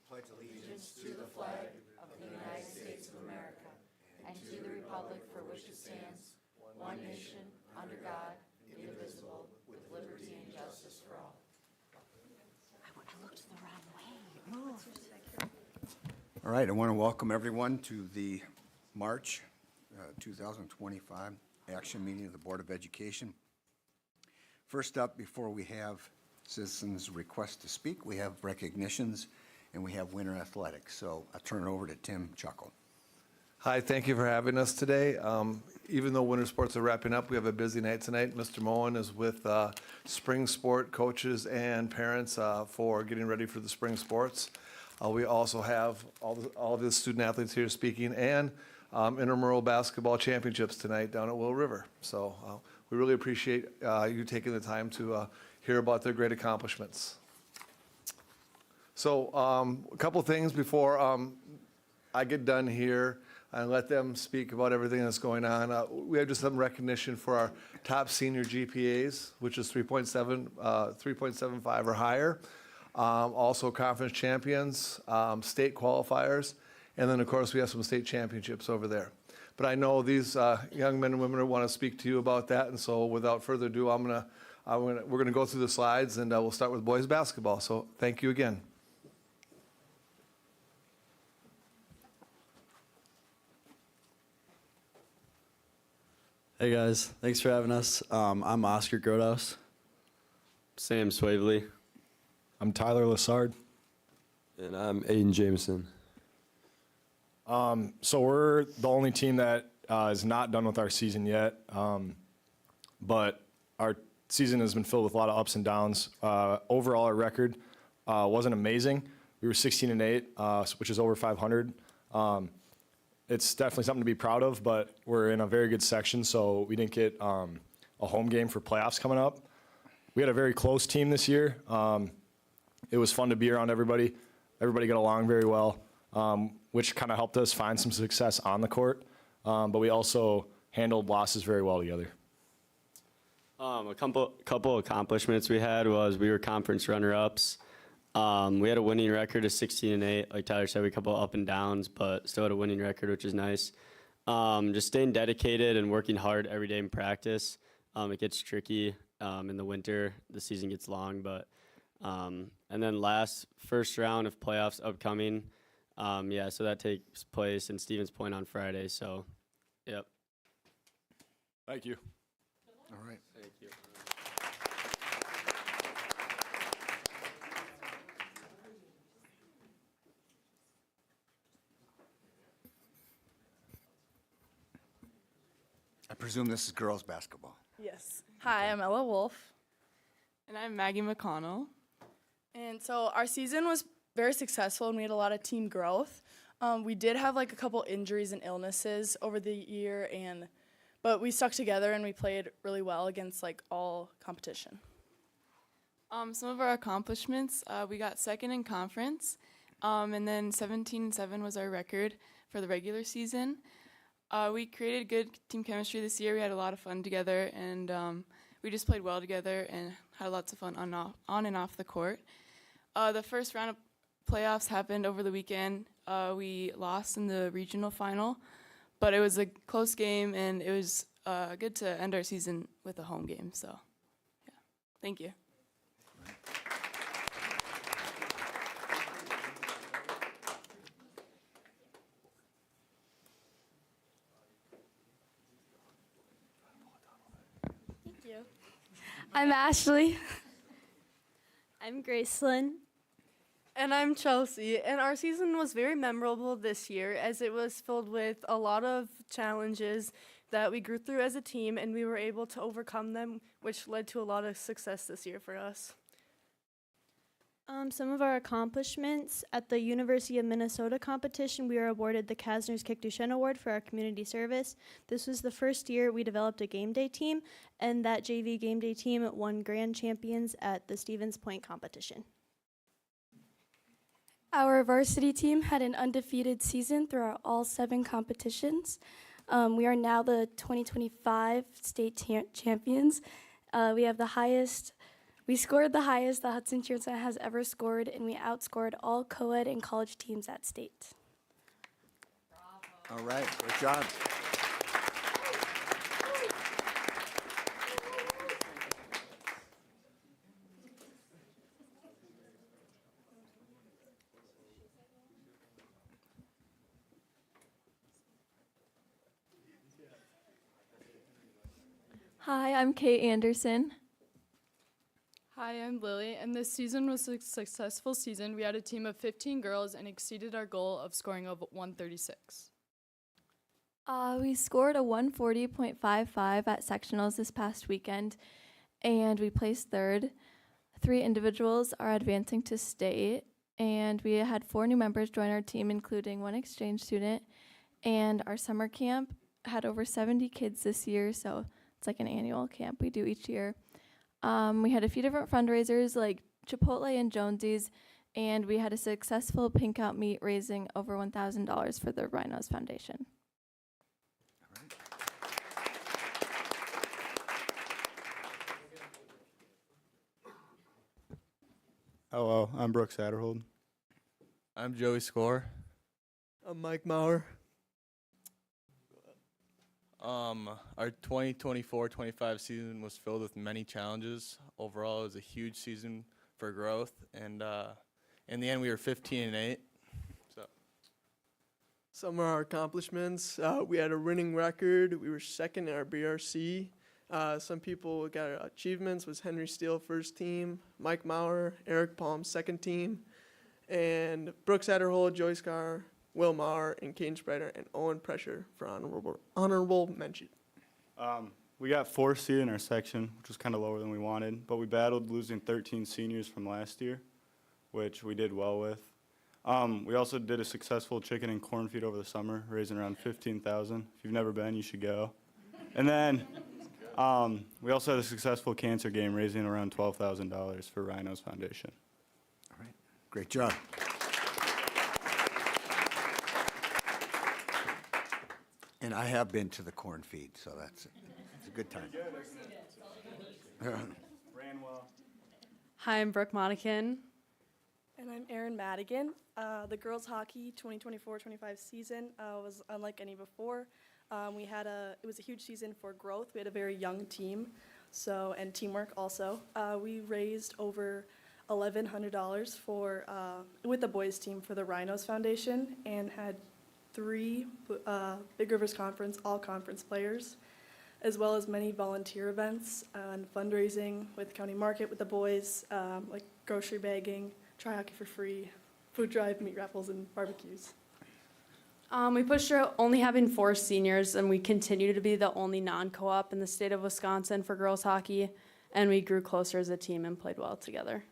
Pledge allegiance to the flag of the United States of America and to the republic for which it stands, one nation, under God, indivisible, with liberty and justice for all. I looked the wrong way. Move. All right, I want to welcome everyone to the March 2025 action meeting of the Board of Education. First up, before we have citizens' request to speak, we have recognitions and we have winter athletics. So I'll turn it over to Tim Chuckle. Hi, thank you for having us today. Even though winter sports are wrapping up, we have a busy night tonight. Mr. Moen is with spring sport coaches and parents for getting ready for the spring sports. We also have all of the student athletes here speaking and intramural basketball championships tonight down at Will River. So we really appreciate you taking the time to hear about their great accomplishments. So a couple things before I get done here and let them speak about everything that's going on. We have just some recognition for our top senior GPAs, which is 3.75 or higher. Also conference champions, state qualifiers, and then of course we have some state championships over there. But I know these young men and women want to speak to you about that, and so without further ado, we're gonna go through the slides, and we'll start with boys basketball. So thank you again. Hey guys, thanks for having us. I'm Oscar Grodaus. Sam Swavely. I'm Tyler Lassard. And I'm Aiden Jameson. So we're the only team that is not done with our season yet, but our season has been filled with a lot of ups and downs. Overall, our record wasn't amazing. We were 16-8, which is over 500. It's definitely something to be proud of, but we're in a very good section, so we didn't get a home game for playoffs coming up. We had a very close team this year. It was fun to be around everybody. Everybody got along very well, which kind of helped us find some success on the court, but we also handled losses very well together. A couple accomplishments we had was we were conference runner-ups. We had a winning record of 16-8. Like Tyler said, we had a couple up and downs, but still had a winning record, which is nice. Just staying dedicated and working hard every day in practice. It gets tricky in the winter. The season gets long, but and then first round of playoffs upcoming. So that takes place in Stevens Point on Friday. So, yep. Thank you. All right. Thank you. I presume this is girls basketball. Yes. Hi, I'm Ella Wolf. And I'm Maggie McConnell. And so our season was very successful and we had a lot of team growth. We did have like a couple injuries and illnesses over the year, but we stuck together and we played really well against like all competition. Some of our accomplishments, we got second in conference, and then 17-7 was our record for the regular season. We created good team chemistry this year. We had a lot of fun together, and we just played well together and had lots of fun on and off the court. The first round of playoffs happened over the weekend. We lost in the regional final, but it was a close game, and it was good to end our season with a home game. So, yeah, thank you. I'm Ashley. I'm Gracelyn. And I'm Chelsea. And our season was very memorable this year as it was filled with a lot of challenges that we grew through as a team, and we were able to overcome them, which led to a lot of success this year for us. Some of our accomplishments at the University of Minnesota competition, we were awarded the Kasner's Kick Duchenne Award for our community service. This was the first year we developed a game day team, and that JV game day team won grand champions at the Stevens Point competition. Our varsity team had an undefeated season throughout all 7 competitions. We are now the 2025 state champions. We We scored the highest the Hudson Cheer Center has ever scored, and we outscored all co-ed and college teams at state. All right, good job. Hi, I'm Kate Anderson. Hi, I'm Lily, and this season was a successful season. We had a team of 15 girls and exceeded our goal of scoring of 136. We scored a 140.55 at sectionals this past weekend, and we placed third. 3 individuals are advancing to state, and we had 4 new members join our team, including 1 exchange student. And our summer camp had over 70 kids this year, so it's like an annual camp we do each year. We had a few different fundraisers like Chipotle and Jonesy's, and we had a successful pink out meet raising over $1,000 for the Rhinos Foundation. Hello, I'm Brooks Satterhold. I'm Joey Score. I'm Mike Maurer. Our 2024-25 season was filled with many challenges. Overall, it was a huge season for growth, and in the end, we were 15-8. So, Some of our accomplishments, we had a winning record. We were second in our BRC. Some people got achievements was Henry Steele first team, Mike Maurer, Eric Palm second team, and Brooks Satterhold, Joey Scar, Will Maurer, and Kane Spreiter, and Owen Pressure for honorable mention. We got 4th seed in our section, which was kind of lower than we wanted, but we battled losing 13 seniors from last year, which we did well with. We also did a successful chicken and corn feed over the summer, raising around $15,000. If you've never been, you should go. And then we also had a successful cancer game, raising around $12,000 for Rhinos Foundation. All right, great job. And I have been to the corn feed, so it's a good time. Ran well. Hi, I'm Brooke Monikin. And I'm Erin Madigan. The girls hockey 2024-25 season was unlike any before. It was a huge season for growth. We had a very young team, and teamwork also. We raised over $1,100 with the boys team for the Rhinos Foundation, and had 3 Big Rivers Conference all-conference players, as well as many volunteer events and fundraising with County Market with the boys, like grocery bagging, try hockey for free, food drive, meat raffles, and barbecues. We pushed through only having 4 seniors, and we continue to be the only non-co-op in the state of Wisconsin for girls hockey, and we grew closer as a team and played well together.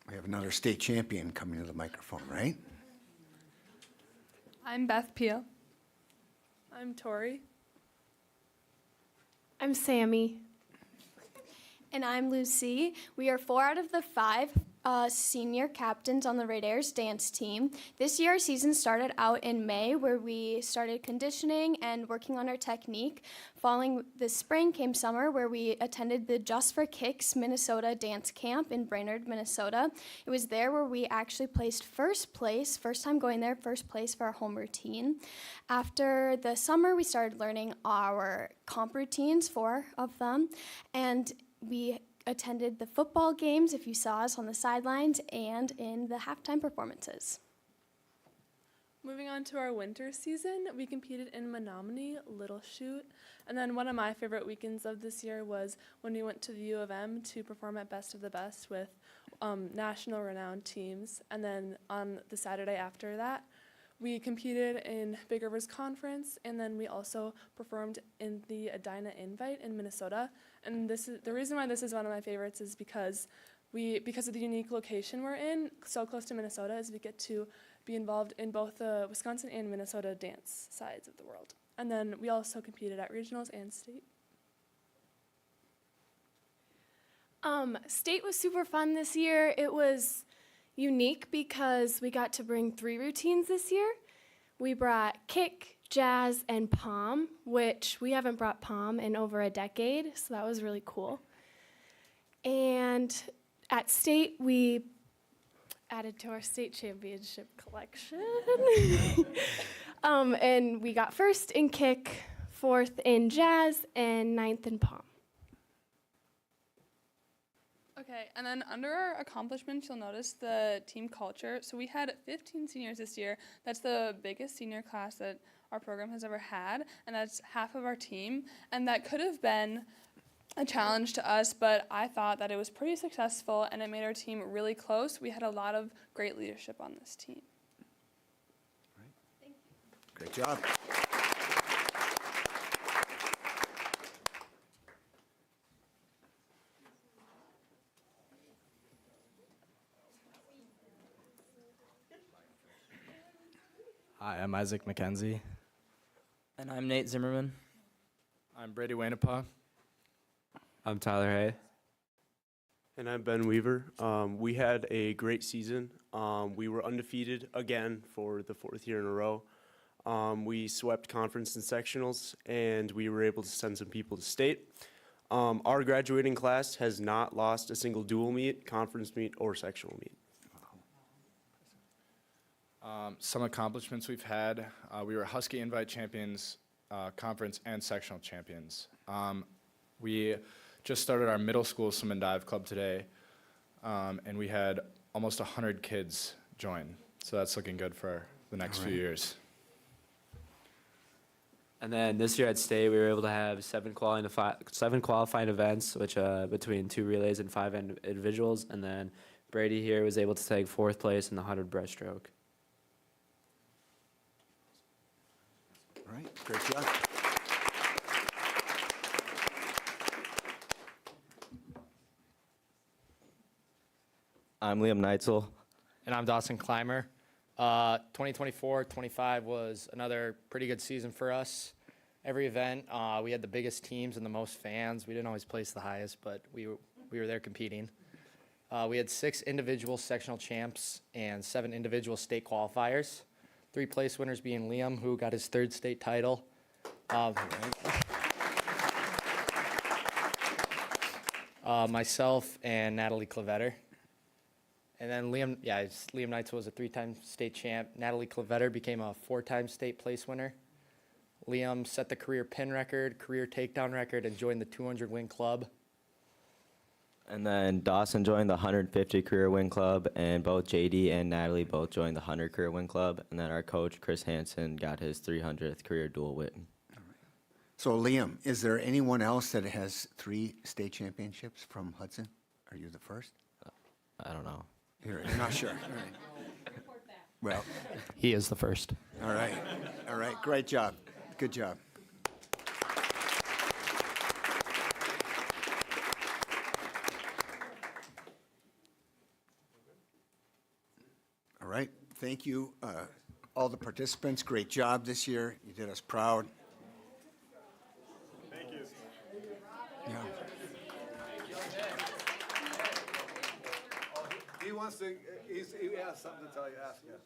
We have another state champion coming to the microphone, right? I'm Beth Pia. I'm Tori. I'm Sammy. And I'm Lucy. We are 4 out of the 5 senior captains on the Red Airs dance team. This year, our season started out in May, where we started conditioning and working on our technique. Following the spring came summer, where we attended the Just for Kicks Minnesota dance camp in Brainerd, Minnesota. It was there where we actually placed first place, first time going there, first place for our home routine. After the summer, we started learning our comp routines, 4 of them, and we attended the football games, if you saw us on the sidelines, and in the halftime performances. Moving on to our winter season, we competed in Menominee, Little Chute, and then one of my favorite weekends of this year was when we went to the U of M to perform at Best of the Best with national renowned teams, and then on the Saturday after that, we competed in Big Rivers Conference, and then we also performed in the Edina Invite in Minnesota. And this is the reason why this is one of my favorites is because of the unique location we're in, so close to Minnesota, is we get to be involved in both the Wisconsin and Minnesota dance sides of the world. And then we also competed at regionals and state. State was super fun this year. It was, unique because we got to bring 3 routines this year. We brought kick, jazz, and pom, which we haven't brought pom in over a decade, so that was really cool. And at state, we added to our state championship collection. And we got 1st in kick, 4th in jazz, and 9th in pom. Okay, and then under our accomplishments, you'll notice the team culture. So we had 15 seniors this year. That's the biggest senior class that our program has ever had, and that's half of our team. And that could have been a challenge to us, but I thought that it was pretty successful, and it made our team really close. We had a lot of great leadership on this team. Great job. Hi, I'm Isaac McKenzie. And I'm Nate Zimmerman. I'm Brady Wainapa. I'm Tyler Hay. And I'm Ben Weaver. We had a great season. We were undefeated again for the 4th year in a row. We swept conference and sectionals, and we were able to send some people to state. Our graduating class has not lost a single dual meet, conference meet, or sectional meet. Some accomplishments we've had, we were Husky Invite champions, conference and sectional champions. We just started our middle school swim and dive club today, and we had almost 100 kids join. So that's looking good for the next few years. And then this year at state, we were able to have 7 qualifying events, which between 2 relays and 5 individuals. And then Brady here was able to take 4th place in the 100 breaststroke. All right, great job. I'm Liam Neitzel. And I'm Dawson Clymer. 2024-25 was another pretty good season for us. Every event, we had the biggest teams and the most fans. We didn't always place the highest, but we were there competing. We had 6 individual sectional champs and 7 individual state qualifiers. 3 place winners being Liam, who got his 3rd state title. Myself and Natalie Clavetter. And then Liam Neitzel was a 3-time state champ. Natalie Clavetter became a 4-time state place winner. Liam set the career pin record, career takedown record, and joined the 200 win club. And then Dawson joined the 150 career win club, and both JD and Natalie both joined the 100 career win club. And then our coach, Chris Hansen, got his 300th career dual win. So Liam, is there anyone else that has 3 state championships from Hudson? Are you the first? I don't know. You're not sure. All right. Well, he is the first. All right. All right. Great job. Good job. All right. Thank you, all the participants. Great job this year. You did us proud. Thank you. Yeah. He wants to, he has something to tell you, ask him.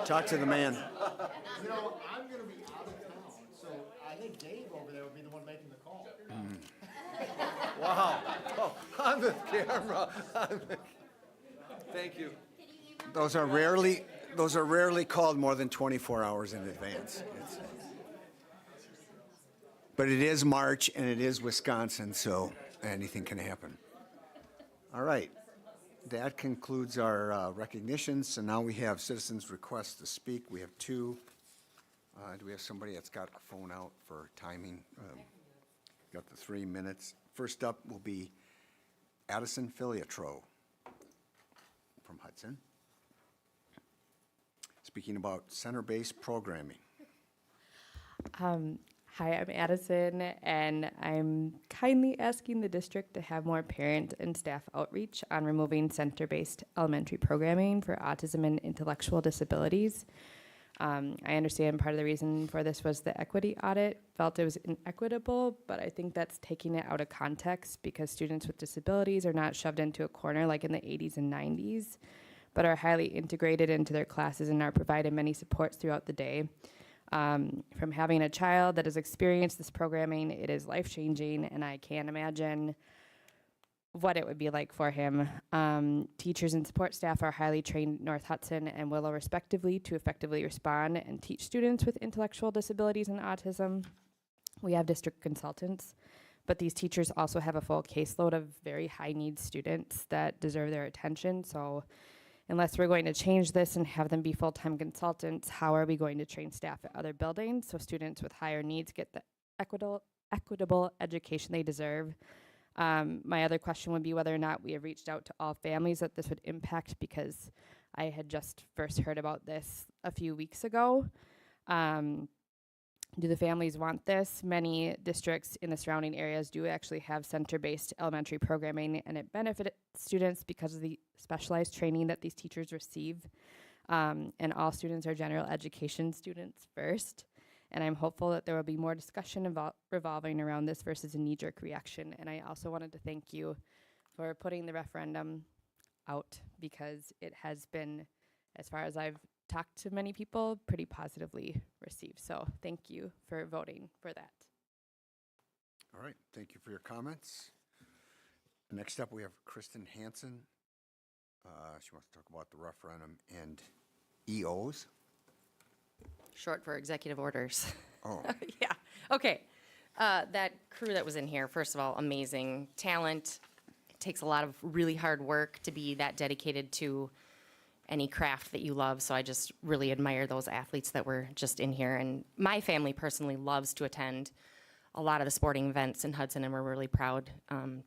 Talk to the man. You know, I'm going to be out of town, so I think Dave over there would be the one making the call. Wow. Oh, on the camera. Thank you. Those are rarely called more than 24 hours in advance. But it is March and it is Wisconsin, so anything can happen. All right. That concludes our recognitions. So now we have citizens' requests to speak. We have 2. Do we have somebody that's got a phone out for timing? Got the 3 minutes. First up will be Addison Filiatro from Hudson, speaking about center-based programming. Hi, I'm Addison, and I'm kindly asking the district to have more parent and staff outreach on removing center-based elementary programming for autism and intellectual disabilities. I understand part of the reason for this was the equity audit felt it was inequitable, but I think that's taking it out of context because students with disabilities are not shoved into a corner like in the 80s and 90s, but are highly integrated into their classes and are provided many supports throughout the day. From having a child that has experienced this programming, it is life-changing, and I can't imagine what it would be like for him. Teachers and support staff are highly trained at North Hudson and Willow respectively to effectively respond and teach students with intellectual disabilities and autism. We have district consultants, but these teachers also have a full caseload of very high needs students that deserve their attention. So unless we're going to change this and have them be full-time consultants, how are we going to train staff at other buildings so students with higher needs get the equitable education they deserve? My other question would be whether or not we have reached out to all families that this would impact, because I had just first heard about this a few weeks ago. Do the families want this? Many districts in the surrounding areas do actually have center-based elementary programming, and it benefits students because of the specialized training that these teachers receive. And all students are general education students first. And I'm hopeful that there will be more discussion revolving around this versus a knee-jerk reaction. And I also wanted to thank you for putting the referendum out, because it has been, as far as I've talked to many people, pretty positively received. So thank you for voting for that. All right, thank you for your comments. Next up, we have Kristen Hansen. She wants to talk about the referendum and EOs. Short for executive orders. Oh. Yeah. Okay. That crew that was in here, first of all, amazing talent. It takes a lot of really hard work to be that dedicated to any craft that you love. So I just really admire those athletes that were just in here. And my family personally loves to attend a lot of the sporting events in Hudson, and we're really proud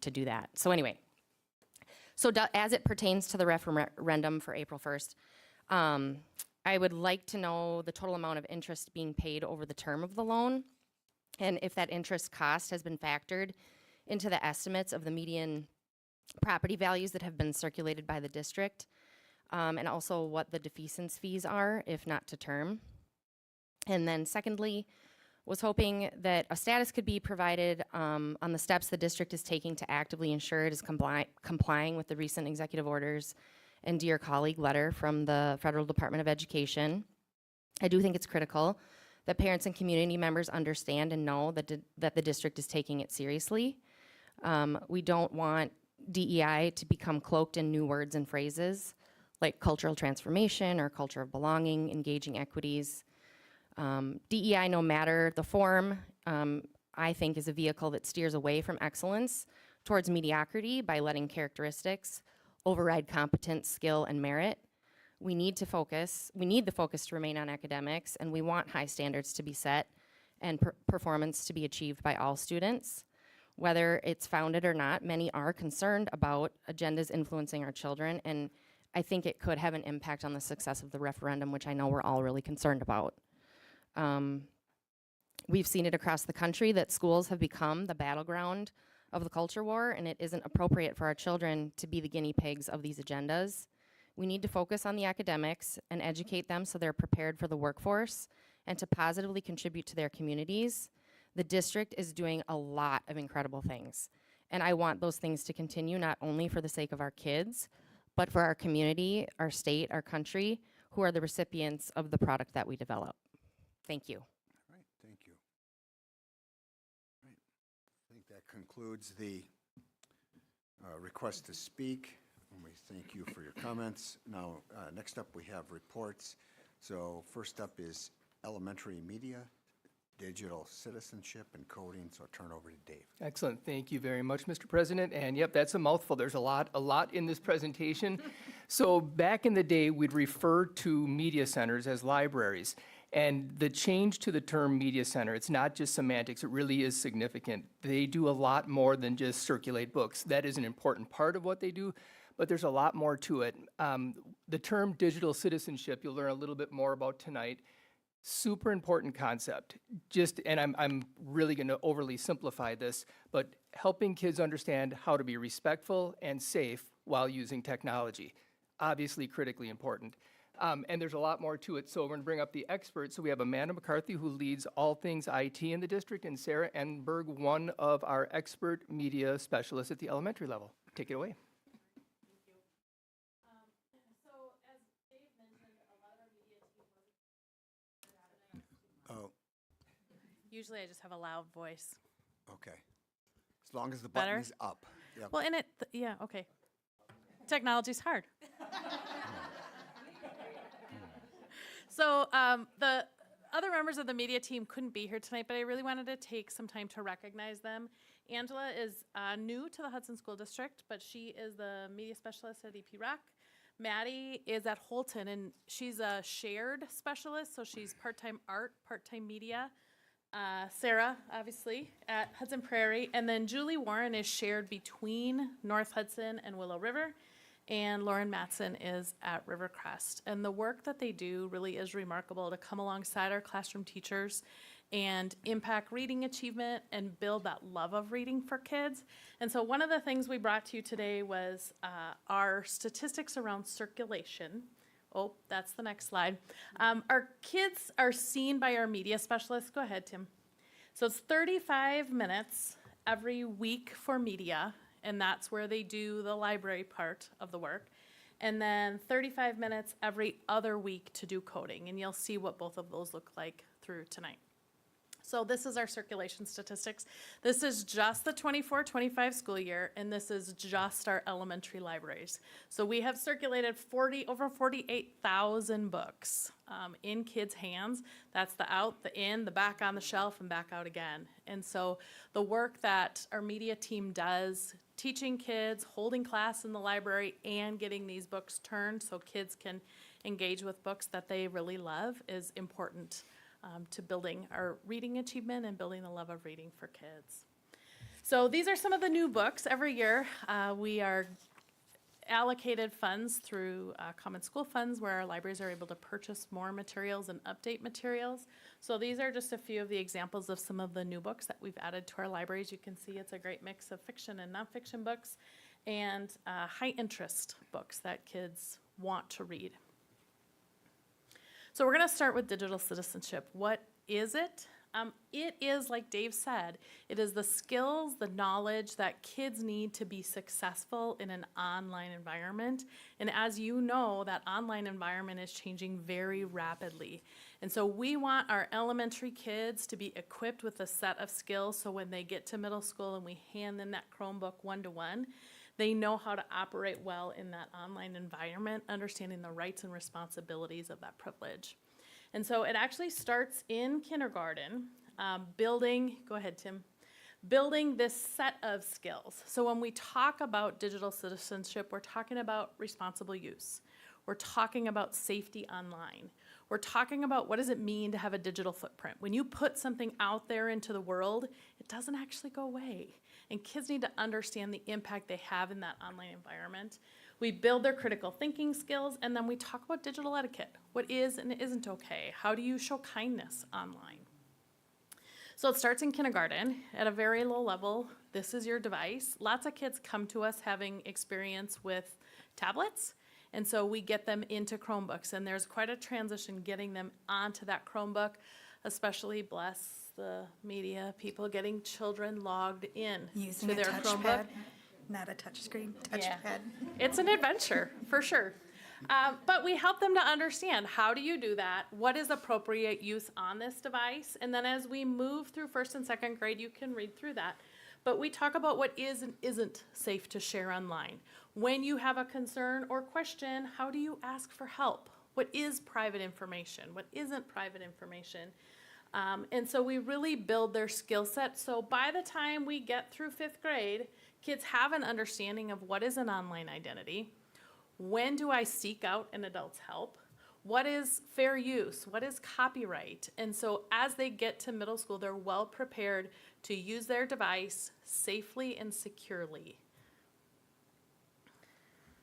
to do that. So anyway, so as it pertains to the referendum for April 1st, I would like to know the total amount of interest being paid over the term of the loan, and if that interest cost has been factored into the estimates of the median property values that have been circulated by the district, and also what the defeasance fees are, if not to term. And then secondly, was hoping that a status could be provided on the steps the district is taking to actively ensure it is complying with the recent executive orders and dear colleague letter from the Federal Department of Education. I do think it's critical that parents and community members understand and know that the district is taking it seriously. We don't want DEI to become cloaked in new words and phrases like cultural transformation or culture of belonging, engaging equities. DEI, no matter the form, I think is a vehicle that steers away from excellence towards mediocrity by letting characteristics override competence, skill, and merit. We need the focus to remain on academics, and we want high standards to be set and performance to be achieved by all students. Whether it's founded or not, many are concerned about agendas influencing our children, and I think it could have an impact on the success of the referendum, which I know we're all really concerned about. We've seen it across the country that schools have become the battleground of the culture war, and it isn't appropriate for our children to be the guinea pigs of these agendas. We need to focus on the academics and educate them so they're prepared for the workforce and to positively contribute to their communities. The district is doing a lot of incredible things, and I want those things to continue, not only for the sake of our kids, but for our community, our state, our country, who are the recipients of the product that we develop. Thank you. All right, thank you. All right, I think that concludes the request to speak. And we thank you for your comments. Now, next up, we have reports. So first up is elementary media, digital citizenship, and coding. So I'll turn over to Dave. Excellent. Thank you very much, Mr. President. And yep, that's a mouthful. There's a lot in this presentation. So back in the day, we'd refer to media centers as libraries. And the change to the term media center, it's not just semantics, it really is significant. They do a lot more than just circulate books. That is an important part of what they do, but there's a lot more to it. The term digital citizenship, you'll learn a little bit more about tonight. Super important concept. And I'm really gonna overly simplify this, but helping kids understand how to be respectful and safe while using technology. Obviously critically important. And there's a lot more to it. So we're going to bring up the experts. So we have Amanda McCarthy, who leads all things IT in the district, and Sarah Enberg, one of our expert media specialists at the elementary level. Take it away. Oh, Usually I just have a loud voice. okay. As long as the Better? button is up. Yep. Well, in it, yeah, okay. Technology's hard. So the other members of the media team couldn't be here tonight, but I really wanted to take some time to recognize them. Angela is new to the Hudson School District, but she is the media specialist at EP Rock. Maddie is at Holton, and she's a shared specialist, so she's part-time art, part-time media. Sarah, obviously, at Hudson Prairie. And then Julie Warren is shared between North Hudson and Willow River. And Lauren Matson is at Rivercrest. And the work that they do really is remarkable to come alongside our classroom teachers and impact reading achievement and build that love of reading for kids. And so one of the things we brought to you today was our statistics around circulation. Oh, that's the next slide. Our kids are seen by our media specialists. Go ahead, Tim. So it's 35 minutes every week for media, and that's where they do the library part of the work. And then 35 minutes every other week to do coding, and you'll see what both of those look like through tonight. So this is our circulation statistics. This is just the 24-25 school year, and this is just our elementary libraries. So we have circulated over 48,000 books in kids' hands. That's the out, the in, the back on the shelf, and back out again. And so the work that our media team does, teaching kids, holding class in the library, and getting these books turned so kids can engage with books that they really love is important. To building our reading achievement and building the love of reading for kids. So these are some of the new books. Every year we are allocated funds through Common School funds where our libraries are able to purchase more materials and update materials. So these are just a few of the examples of some of the new books that we've added to our libraries. You can see it's a great mix of fiction and nonfiction books and high interest books that kids want to read. So we're going to start with digital citizenship. What is it? It is, like Dave said, it is the skills, the knowledge that kids need to be successful in an online environment. And as you know, that online environment is changing very rapidly. And so we want our elementary kids to be equipped with a set of skills so when they get to middle school and we hand them that Chromebook one-to-one, they know how to operate well in that online environment, understanding the rights and responsibilities of that privilege. And so it actually starts in kindergarten, building this set of skills. So when we talk about digital citizenship, we're talking about responsible use. We're talking about safety online. We're talking about what does it mean to have a digital footprint. When you put something out there into the world, it doesn't actually go away. And kids need to understand the impact they have in that online environment. We build their critical thinking skills, and then we talk about digital etiquette. What is and isn't okay? How do you show kindness online? So it starts in kindergarten at a very low level. This is your device. Lots of kids come to us having experience with tablets, and so we get them into Chromebooks, and there's quite a transition getting them onto that Chromebook, especially bless the media people getting children logged in Using to a their touchpad, Chromebook. not a touchscreen, Yeah. touchpad. It's an adventure, for sure. But we help them to understand, how do you do that? What is appropriate use on this device? And then as we move through first and second grade, you can read through that. But we talk about what is and isn't safe to share online. When you have a concern or question, how do you ask for help? What is private information? What isn't private information? And so we really build their skill set. So by the time we get through 5th grade, kids have an understanding of what is an online identity. When do I seek out an adult's help? What is fair use? What is copyright? And so as they get to middle school, they're well prepared to use their device safely and securely.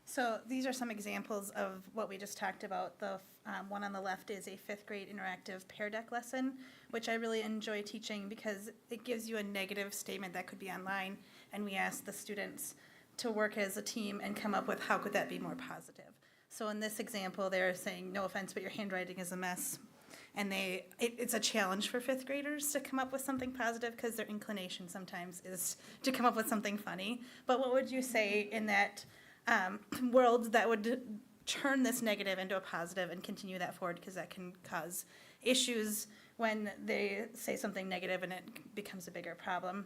So these are some examples of what we just talked about. The one on the left is a 5th grade interactive Pear Deck lesson, which I really enjoy teaching because it gives you a negative statement that could be online, and we ask the students to work as a team and come up with how could that be more positive. So in this example, they're saying, no offense, but your handwriting is a mess. And it's a challenge for fifth graders to come up with something positive because their inclination sometimes is to come up with something funny. But what would you say in that world that would turn this negative into a positive and continue that forward, because that can cause issues when they say something negative and it becomes a bigger problem.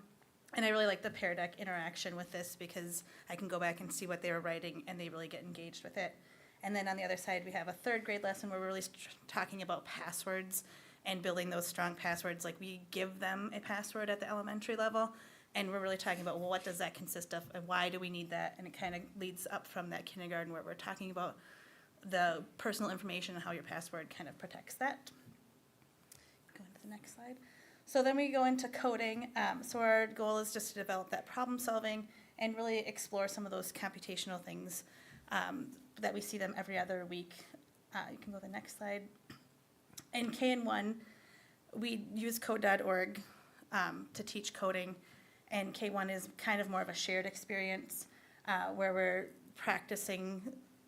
And I really like the Pear Deck interaction with this because I can go back and see what they were writing and they really get engaged with it. And then on the other side, we have a third grade lesson where we're really talking about passwords and building those strong passwords. Like, we give them a password at the elementary level, and we're really talking about, well, what does that consist of and why do we need that? And it kind of leads up from that kindergarten where we're talking about the personal information and how your password kind of protects that. Go into the next slide. So then we go into coding. So our goal is just to develop that problem solving and really explore some of those computational things that we see them every other week. You can go to the next slide. In KN1, we use code.org to teach coding, and K1 is kind of more of a shared experience where we're practicing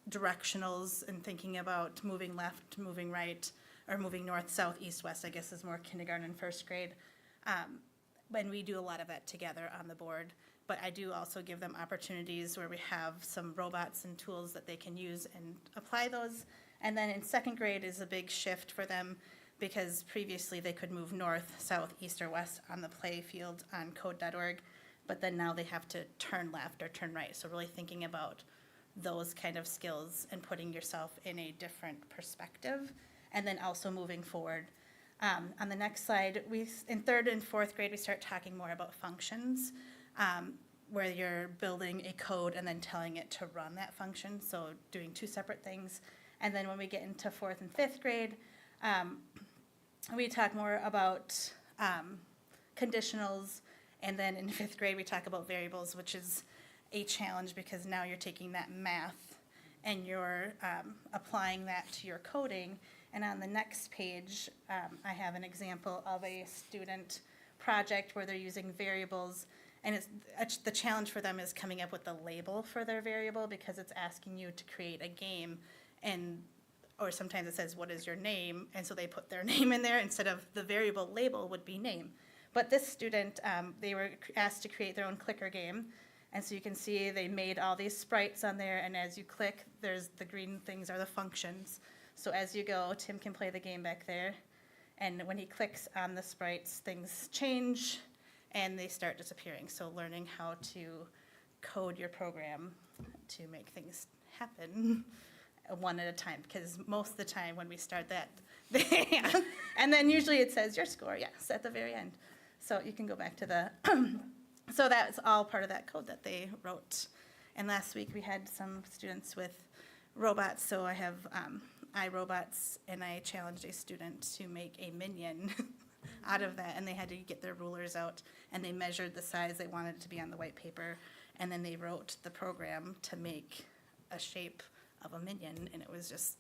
directionals and thinking about moving left, moving right, or moving north, south, east, west, I guess is more kindergarten and first grade. And we do a lot of that together on the board. But I do also give them opportunities where we have some robots and tools that they can use and apply those. And then in second grade is a big shift for them because previously they could move north, south, east, or west on the play field on code.org. But then now they have to turn left or turn right. So really thinking about those kind of skills and putting yourself in a different perspective. And then also moving forward. On the next slide, in third and fourth grade, we start talking more about functions. Where you're building a code and then telling it to run that function, so doing two separate things. And then when we get into fourth and fifth grade, we talk more about conditionals, and then in fifth grade we talk about variables, which is a challenge because now you're taking that math and you're applying that to your coding. And on the next page, I have an example of a student project where they're using variables. And the challenge for them is coming up with the label for their variable because it's asking you to create a game, or sometimes it says, what is your name? And so they put their name in there instead of the variable label would be name. But this student, they were asked to create their own clicker game. And so you can see they made all these sprites on there, and as you click, there's the green things are the functions. So as you go, Tim can play the game back there. And when he clicks on the sprites, things change and they start disappearing. So learning how to code your program to make things happen one at a time, because most of the time when we start that, and then usually it says your score, yes, at the very end. So you can go back to the, so that's all part of that code that they wrote. And last week we had some students with robots, so I have iRobots, and I challenged a student to make a minion out of that, and they had to get their rulers out, and they measured the size they wanted it to be on the white paper, and then they wrote the program to make a shape of a minion, and it was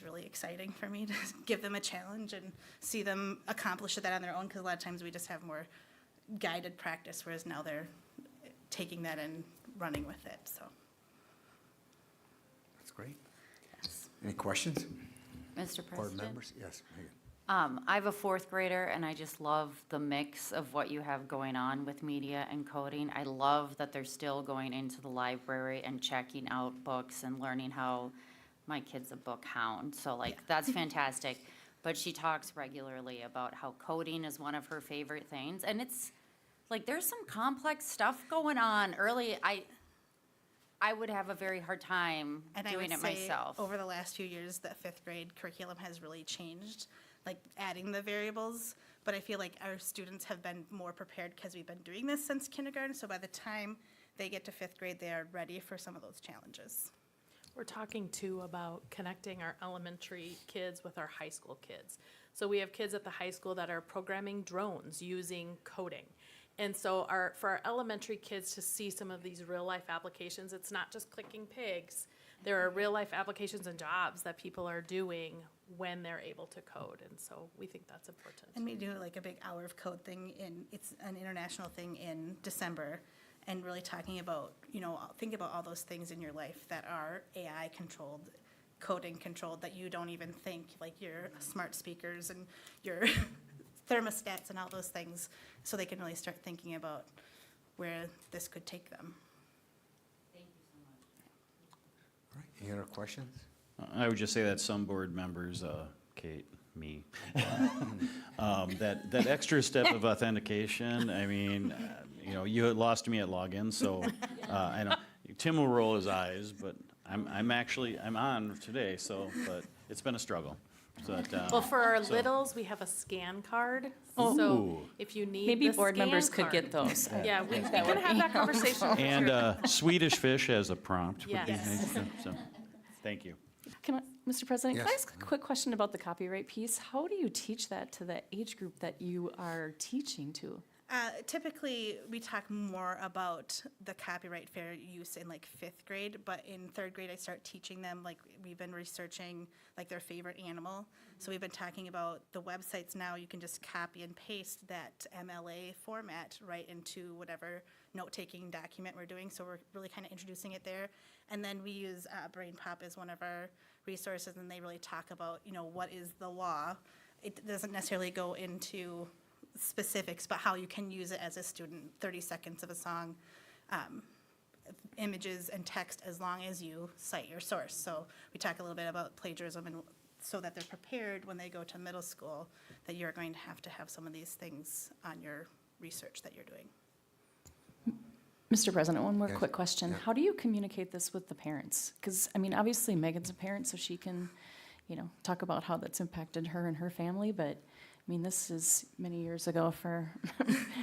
really exciting for me to give them a challenge and see them accomplish that on their own, because a lot of times we just have more guided practice, whereas now they're taking that and running with it, so. That's great. Yes. Any questions? Mr. Board President? members? Yes, Megan. I have a fourth grader, and I just love the mix of what you have going on with media and coding. I love that they're still going into the library and checking out books and learning how my kid's a book hound. So, that's fantastic. But she talks regularly about how coding is one of her favorite things. And it's, there's some complex stuff going on early. I would have a very hard time doing it myself. Over the last few years, the fifth grade curriculum has really changed, adding the variables, but I feel like our students have been more prepared because we've been doing this since kindergarten, so by the time they get to fifth grade, they are ready for some of those challenges. We're talking too about connecting our elementary kids with our high school kids. So we have kids at the high school that are programming drones using coding. And so for our elementary kids to see some of these real life applications, it's not just clicking pigs. There are real life applications and jobs that people are doing when they're able to code, and so we think that's important. And we do a big hour of code thing it's an international thing in December, and really talking about, think about all those things in your life that are AI controlled, coding controlled, that you don't even think, like your smart speakers and your thermostats and all those things, so they can really start thinking about where this could take them. Any other questions? I would just say that some board members, Kate, me, that extra step of authentication, I mean, you had lost me at login, so I know Tim will roll his eyes, but I'm on today, but it's been a struggle. Well, for our littles, we have a scan card, Oh. so Ooh. if you need Maybe the board scan members could card- get those. Yeah, we can have that conversation. for And sure. Swedish Fish as a prompt would be Yes. nice, so, thank you. Can I, Mr. President, can I Yes. ask a quick question about the copyright piece? How do you teach that to the age group that you are teaching to? Typically, we talk more about the copyright fair use in like 5th grade, but in 3rd grade, I start teaching them, like, we've been researching like their favorite animal. So we've been talking about the websites now, you can just copy and paste that MLA format right into whatever note-taking document we're doing. So we're really kind of introducing it there. And then we use Brain Pop as one of our resources, and they really talk about, what is the law. It doesn't necessarily go into specifics, but how you can use it as a student, 30 seconds of a song, images and text, as long as you cite your source. So we talk a little bit about plagiarism, and so that they're prepared when they go to middle school, that you're going to have some of these things on your research that you're doing. Mr. President, one more Yes. quick question. Yeah. How do you communicate this with the parents? Because, I mean, obviously Megan's a parent, so she can, talk about how that's impacted her and her family, but, I mean, this is many years ago for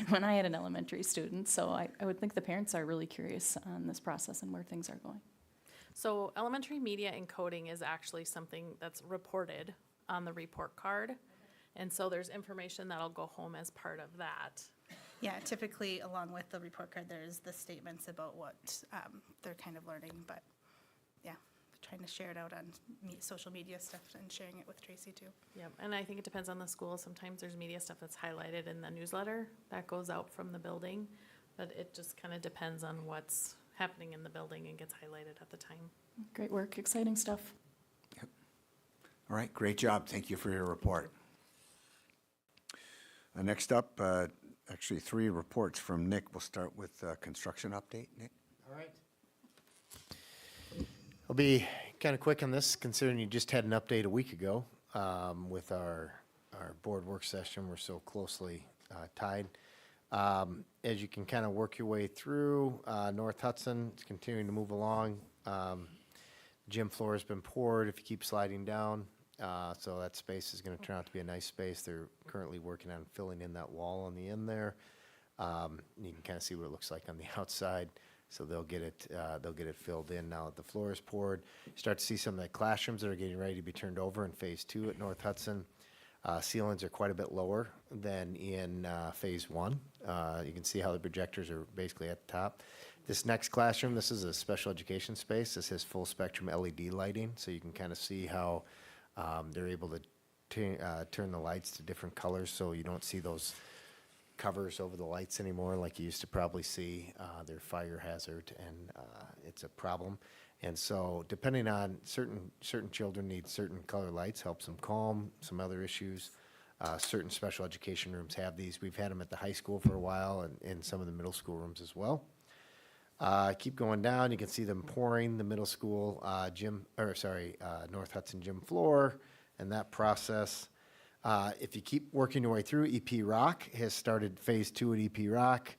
when I had an elementary student, so I would think the parents are really curious on this process and where things are going. So elementary media encoding is actually something that's reported on the report card. And so there's information that'll go home as part of that. Yeah, typically along with the report card, there's the statements about what they're kind of learning, but yeah, trying to share it out on social media stuff and sharing it with Tracy too. Yeah, and I think it depends on the school. Sometimes there's media stuff that's highlighted in the newsletter that goes out from the building, but it just kind of depends on what's happening in the building and gets highlighted at the time. Great work, exciting stuff. All right, great job. Thank you for your report. Next up, actually 3 reports from Nick. We'll start with construction update. Nick? All right. I'll be kind of quick on this, considering you just had an update a week ago with our board work session. We're so closely tied. As you can kind of work your way through, North Hudson is continuing to move along. Gym floor has been poured if you keep sliding down. So that space is going to turn out to be a nice space. They're currently working on filling in that wall on the end there. You can kind of see what it looks like on the outside. So they'll get it filled in now that the floor is poured. You start to see some of the classrooms that are getting ready to be turned over in phase 2 at North Hudson. Ceilings are quite a bit lower than in phase 1. You can see how the projectors are basically at the top. This next classroom, this is a special education space. This has full spectrum LED lighting, so you can kind of see how they're able to turn the lights to different colors, so you don't see those covers over the lights anymore like you used to probably see. They're fire hazard, and it's a problem. And so depending on certain children need certain color lights, helps them calm, some other issues. Certain special education rooms have these. We've had them at the high school for a while and in some of the middle school rooms as well. Keep going down, you can see them pouring the middle school North Hudson gym floor and that process. If you keep working your way through, EP Rock has started phase 2 at EP Rock.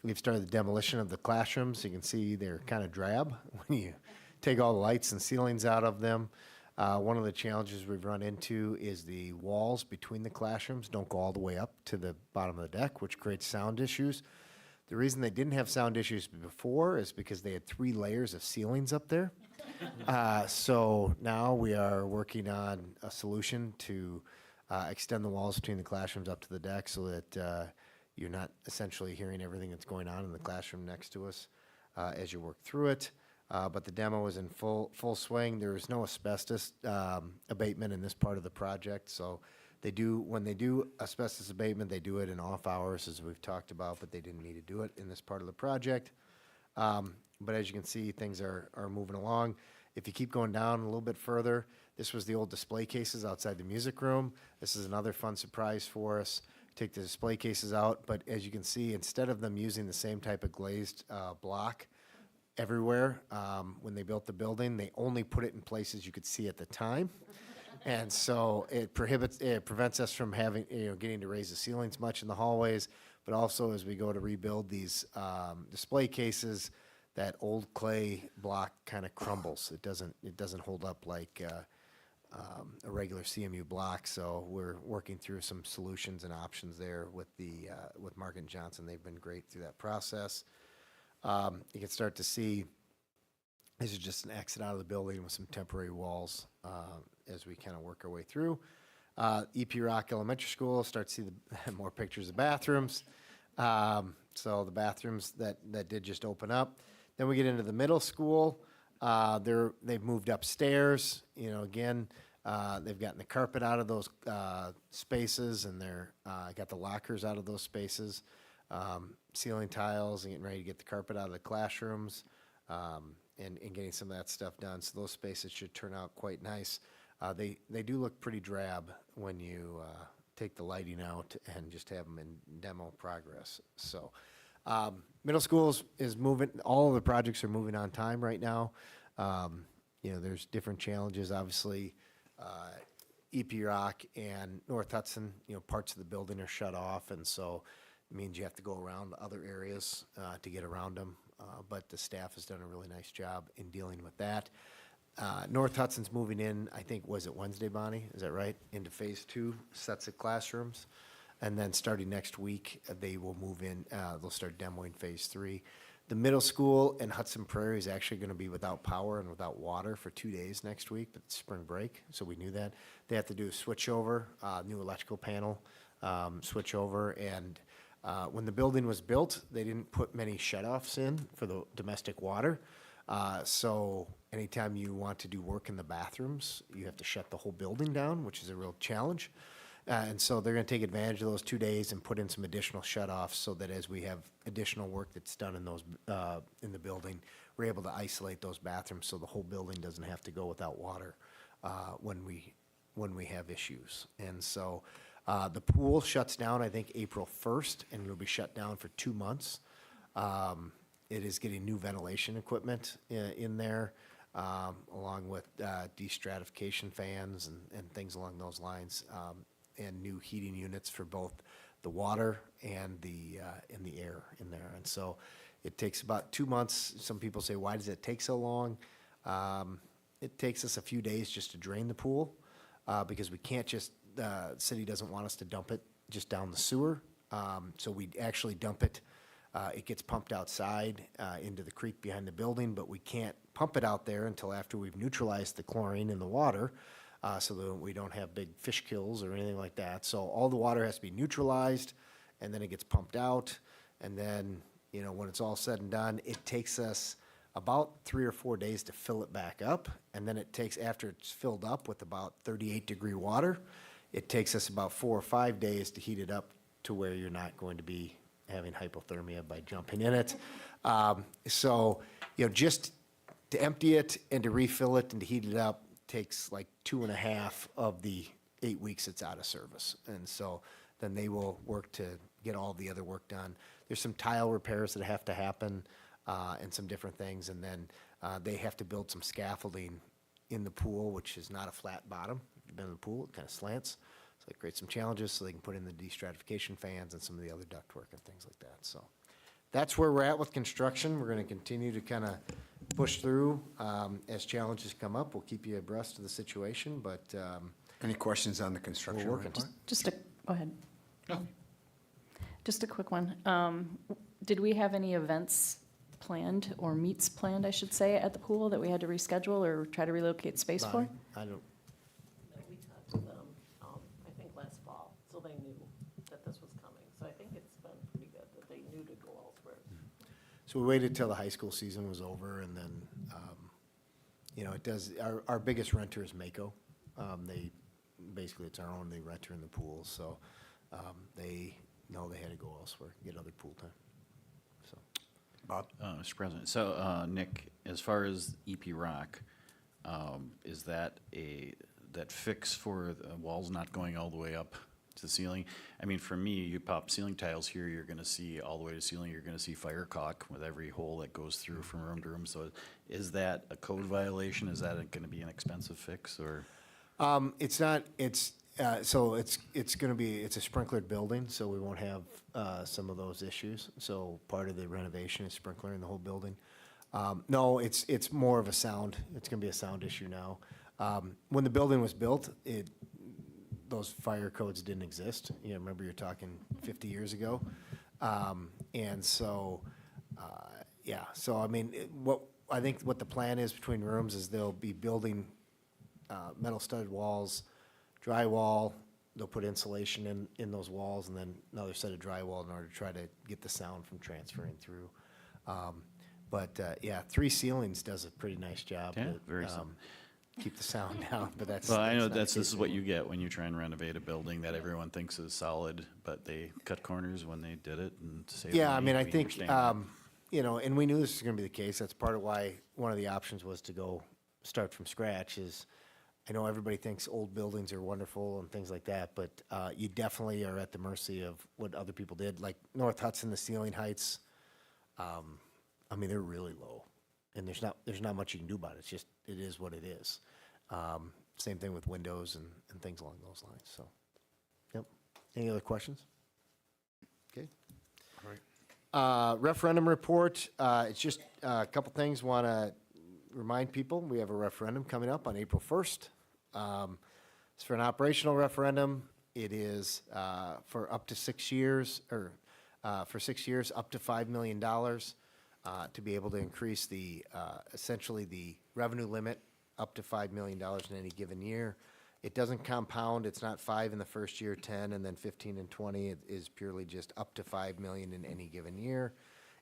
We've started the demolition of the classrooms. You can see they're kind of drab when you take all the lights and ceilings out of them. One of the challenges we've run into is the walls between the classrooms don't go all the way up to the bottom of the deck, which creates sound issues. The reason they didn't have sound issues before is because they had 3 layers of ceilings up there. So now we are working on a solution to extend the walls between the classrooms up to the deck so that you're not essentially hearing everything that's going on in the classroom next to us as you work through it. But the demo is in full swing. There is no asbestos abatement in this part of the project, so When they do asbestos abatement, they do it in off hours, as we've talked about, but they didn't need to do it in this part of the project. But as you can see, things are moving along. If you keep going down a little bit further, this was the old display cases outside the music room. This is another fun surprise for us. Take the display cases out, but as you can see, instead of them using the same type of glazed block everywhere, when they built the building, they only put it in places you could see at the time. And so it prevents us from having, getting to raise the ceilings much in the hallways, but also as we go to rebuild these display cases, that old clay block kind of crumbles. It doesn't hold up like a regular CMU block. So we're working through some solutions and options there with Mark and Johnson. They've been great through that process. You can start to see this is just an exit out of the building with some temporary walls as we kind of work our way through. EP Rock Elementary School, start to see more pictures of bathrooms. So the bathrooms that did just open up. Then we get into the middle school. They've moved upstairs. Again, they've gotten the carpet out of those spaces, and they're got the lockers out of those spaces. Ceiling tiles, and getting ready to get the carpet out of the classrooms, and getting some of that stuff done. So those spaces should turn out quite nice. They do look pretty drab when you take the lighting out and just have them in demo progress. So middle school is moving. All of the projects are moving on time right now. There's different challenges. Obviously, EP Rock and North Hudson, parts of the building are shut off, and so it means you have to go around the other areas to get around them. But the staff has done a really nice job in dealing with that. North Hudson's moving in, I think, was it Wednesday, Bonnie? Is that right? Into phase 2 sets of classrooms. And then starting next week, they will move in, they'll start demoing phase 3. The middle school in Hudson Prairie is actually going to be without power and without water for 2 days next week, but it's spring break, so we knew that. They have to do a switchover, new electrical panel switchover, and when the building was built, they didn't put many shutoffs in for the domestic water. So anytime you want to do work in the bathrooms, you have to shut the whole building down, which is a real challenge. And so they're going to take advantage of those 2 days and put in some additional shutoffs so that as we have additional work that's done in those in the building, we're able to isolate those bathrooms so the whole building doesn't have to go without water when we have issues. And so the pool shuts down, I think, April 1st, and it'll be shut down for 2 months. It is getting new ventilation equipment in there, along with destratification fans and things along those lines, and new heating units for both the water and the air in there. And so it takes about 2 months. Some people say, why does it take so long? It takes us a few days just to drain the pool because we can't just, the city doesn't want us to dump it just down the sewer. So we actually dump it. It gets pumped outside into the creek behind the building, but we can't pump it out there until after we've neutralized the chlorine in the water, so that we don't have big fish kills or anything like that. So all the water has to be neutralized, and then it gets pumped out. And then, when it's all said and done, it takes us about 3 or 4 days to fill it back up. And then it takes, after it's filled up with about 38-degree water, it takes us about 4 or 5 days to heat it up to where you're not going to be having hypothermia by jumping in it. So, just to empty it and to refill it and to heat it up takes like 2.5 of the 8 weeks it's out of service. And so then they will work to get all the other work done. There's some tile repairs that have to happen and some different things. And then they have to build some scaffolding in the pool, which is not a flat bottom. If you've been in the pool, it kind of slants. So it creates some challenges so they can put in the destratification fans and some of the other ductwork and things like that. So that's where we're at with construction. We're going to continue to kind of push through as challenges come up. We'll keep you abreast of the situation, but any questions on the construction we're working. report? Go ahead. Just a quick one. Did we have any events planned, or meets planned, I should say, at the pool that we had to reschedule or try to relocate space for? I don't. We talked to them, I think last fall, so they knew that this was coming. So I think it's been pretty good that they knew to go elsewhere. So we waited till the high school season was over, and then, it does, our biggest renter is Mako. basically it's our own, they rent her in the pool, so they know they had to go elsewhere, get other pool time. So, Bob? Mr. President, so Nick, as far as EP Rock, is that that fix for the walls not going all the way up to the ceiling? I mean, for me, you pop ceiling tiles here, you're gonna see all the way to ceiling, you're gonna see fire caulk with every hole that goes through from room to room. So is that a code violation? Is that gonna be an expensive fix, or? It's not, so it's gonna be, it's a sprinklered building, so we won't have some of those issues. So part of the renovation is sprinkling the whole building. No, it's more of a sound, it's gonna be a sound issue now. When the building was built, those fire codes didn't exist. You know, remember, you're talking 50 years ago. And so, yeah, so I mean, I think what the plan is between rooms is they'll be building metal studded walls, drywall, they'll put insulation in those walls, and then another set of drywall in order to try to get the sound from transferring through. Yeah, 3 ceilings does a pretty nice job. Yeah, to, very simple. keep the sound down, but that's. Well, I know not the this case is what you anymore. get when you try and renovate a building that everyone thinks is solid, but they cut corners when they did it and save Yeah, I money. mean, I We think, understand that. you know, and we knew this was gonna be the case. That's part of why one of the options was to go start from scratch is, I know everybody thinks old buildings are wonderful and things like that, but you definitely are at the mercy of what other people did. Like North Hudson, the ceiling heights, I mean, they're really low. And there's not much you can do about it. It's just, it is what it is. Same thing with windows and things along those lines, so. Yep. Any other questions? Okay. All right. Referendum report, it's just a couple things. Want to remind people, we have a referendum coming up on April 1st. It's for an operational referendum. It is for up to 6 years, or for 6 years, up to $5 million to be able to increase the, essentially the revenue limit up to $5 million in any given year. It doesn't compound. It's not 5 in the first year, 10, and then 15 and 20. It is purely just up to 5 million in any given year.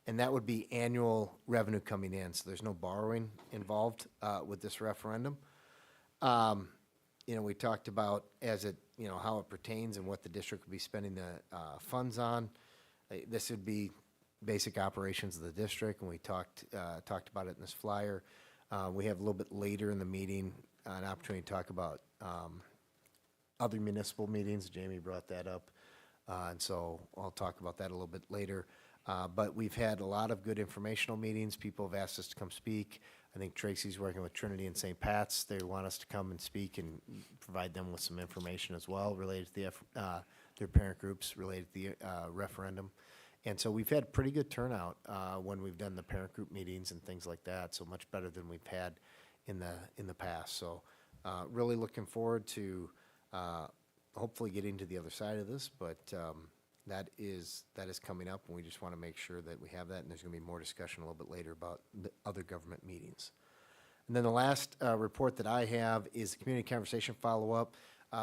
And that would be annual revenue coming in, so there's no borrowing involved with this referendum. You know, we talked about how it pertains and what the district would be spending the funds on. This would be basic operations of the district, and we talked about it in this flyer. We have a little bit later in the meeting an opportunity to talk about other municipal meetings. Jamie brought that up, and so I'll talk about that a little bit later. But we've had a lot of good informational meetings. People have asked us to come speak. I think Tracy's working with Trinity and St. Pat's. They want us to come and speak and provide them with some information as well related to their parent groups related to the referendum. And so we've had pretty good turnout when we've done the parent group meetings and things like that, so much better than we've had in the past. So really looking forward to hopefully getting to the other side of this, but that is coming up, and we just want to make sure that we have that, and there's going to be more discussion a little bit later about the other government meetings. And then the last report that I have is the community conversation follow-up.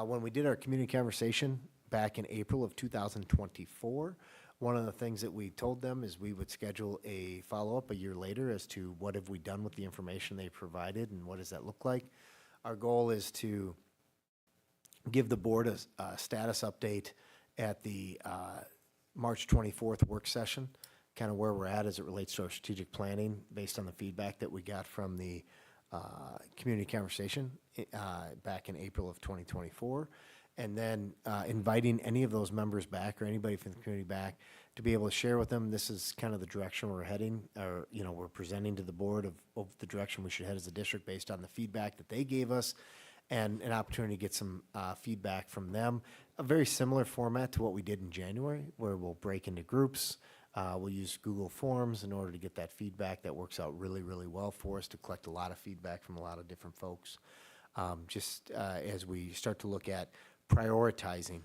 When we did our community conversation back in April of 2024, one of the things that we told them is we would schedule a follow-up a year later as to what have we done with the information they provided and what does that look like. Our goal is to give the board a status update at the March 24th work session, kind of where we're at as it relates to our strategic planning based on the feedback that we got from the community conversation back in April of 2024. And then inviting any of those members back or anybody from the community back to be able to share with them, this is kind of the direction we're heading, or, you know, we're presenting to the board of the direction we should head as a district based on the feedback that they gave us, and an opportunity to get some feedback from them. A very similar format to what we did in January, where we'll break into groups. We'll use Google Forms in order to get that feedback. That works out really, really well for us to collect a lot of feedback from a lot of different folks. As we start to look at prioritizing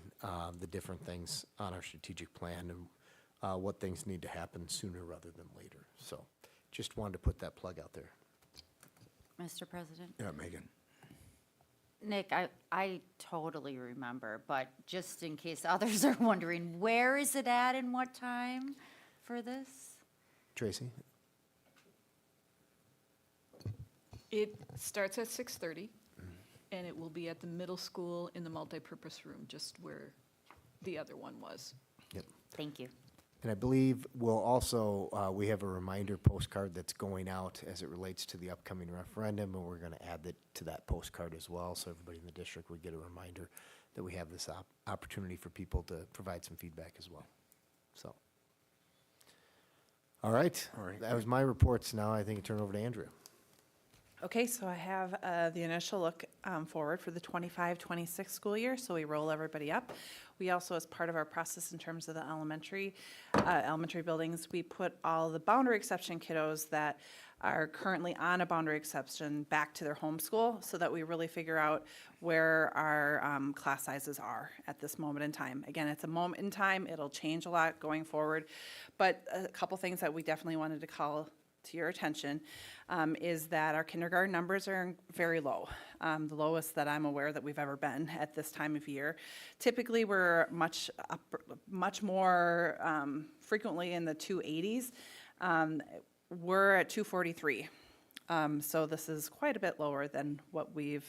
the different things on our strategic plan and what things need to happen sooner rather than later. So just wanted to put that plug out there. Mr. President? Yeah, Megan. Nick, I totally remember, but just in case others are wondering, where is it at and what time for this? Tracy? It starts at 6:30. and it will be at the middle school in the multipurpose room, just where the other one was. Yep. Thank you. And I believe we'll also, we have a reminder postcard that's going out as it relates to the upcoming referendum, and we're going to add that to that postcard as well, so everybody in the district would get a reminder that we have this opportunity for people to provide some feedback as well. So, all right. That was my reports. Now I think I turn over to Andrea. Okay, so I have the initial look forward for the 25-26 school year, so we roll everybody up. We also, as part of our process in terms of the elementary buildings, we put all the boundary exception kiddos that are currently on a boundary exception back to their home school, so that we really figure out where our class sizes are at this moment in time. Again, it's a moment in time, it'll change a lot going forward, but a couple things that we definitely wanted to call to your attention is that our kindergarten numbers are very low, the lowest that I'm aware that we've ever been at this time of year. Typically, we're much more frequently in the 280s. We're at 243, so this is quite a bit lower than what we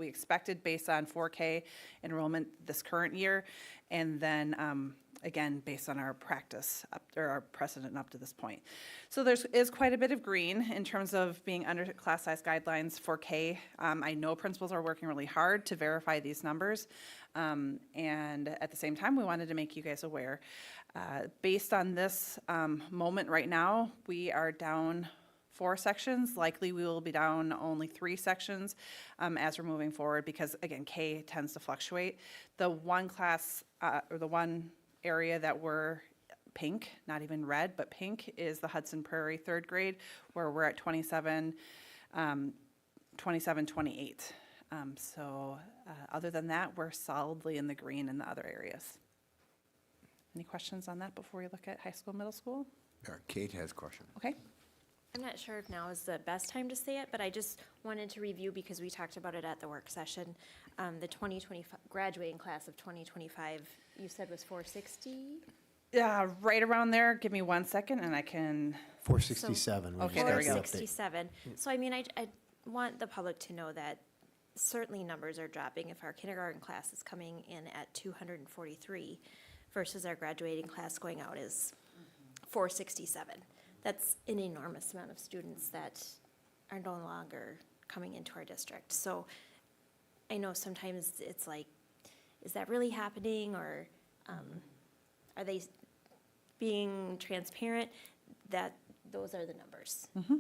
expected based on 4K enrollment this current year, and then again, based on our practice or our precedent up to this point. So there is quite a bit of green in terms of being under class size guidelines for K. I know principals are working really hard to verify these numbers. And at the same time, we wanted to make you guys aware. Based on this moment right now, we are down 4 sections. Likely we will be down only 3 sections as we're moving forward because, again, K tends to fluctuate. The one class or the one area that we're pink, not even red, but pink, is the Hudson Prairie 3rd grade, where we're at 27, 28. So other than that, we're solidly in the green in the other areas. Any questions on that before we look at high school, middle school? Kate has a question. Okay. I'm not sure if now is the best time to say it, but I just wanted to review because we talked about it at the work session. The 2025 graduating class of 2025, you said was 460? Yeah, right around there. Give me 1 second and I can. 467. Okay, there we go. 467. So I mean, I want the public to know that certainly numbers are dropping. If our kindergarten class is coming in at 243 versus our graduating class going out is 467. That's an enormous amount of students that are no longer coming into our district. So I know sometimes it's like, is that really happening, or are they being transparent? That those are the numbers. Mm-hmm.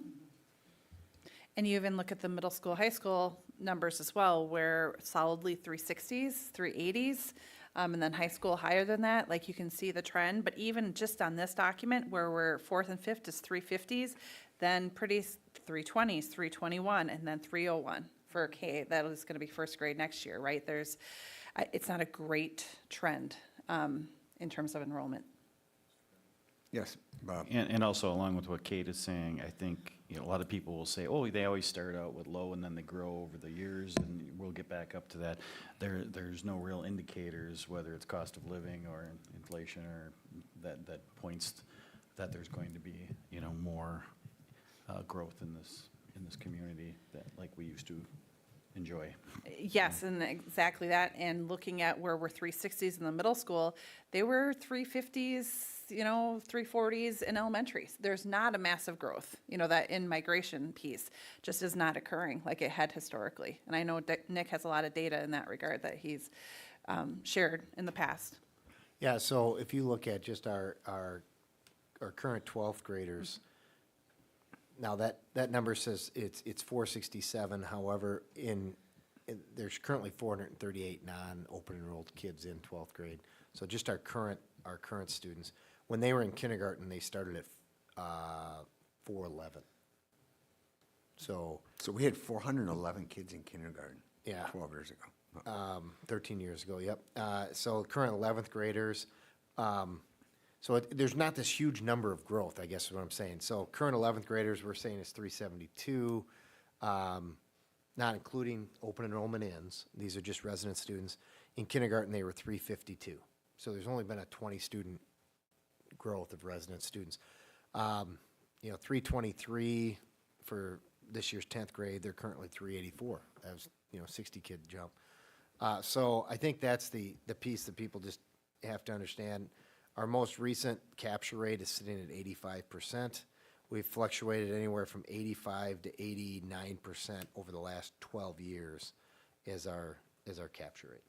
And you even look at the middle school, high school numbers as well, where solidly 360s, 380s, and then high school higher than that. Like, you can see the trend, but even just on this document where we're 4th and 5th is 350s, then pretty 320s, 321, and then 301 for K. That is going to be first grade next year, right? It's not a great trend in terms of enrollment. Yes, Bob. And also, along with what Kate is saying, I think, a lot of people will say, oh, they always start out with low and then they grow over the years, and we'll get back up to that. There's no real indicators, whether it's cost of living or inflation, or that points that there's going to be, more growth in this community that like we used to enjoy. Yes, and exactly that. And looking at where we're 360s in the middle school, they were 350s, 340s in elementary. There's not a massive growth, that in-migration piece just is not occurring like it had historically. And I know Nick has a lot of data in that regard that he's shared in the past. Yeah, so if you look at just our current 12th graders, now that number says it's 467. However, there's currently 438 non-open enrolled kids in 12th grade. So just our current students. When they were in kindergarten, they started at 411. So we had 411 kids in kindergarten. Yeah. 12 years ago. 13 years ago. Yep. So current 11th graders. So there's not this huge number of growth, I guess is what I'm saying. So current 11th graders, we're saying is 372, not including open enrollment ends. These are just resident students. In kindergarten, they were 352. So there's only been a 20 student growth of resident students. 323 for this year's 10th grade, they're currently 384. That was 60-kid jump. So I think that's the piece that people just have to understand. Our most recent capture rate is sitting at 85%. We've fluctuated anywhere from 85 to 89% over the last 12 years as our capture rate.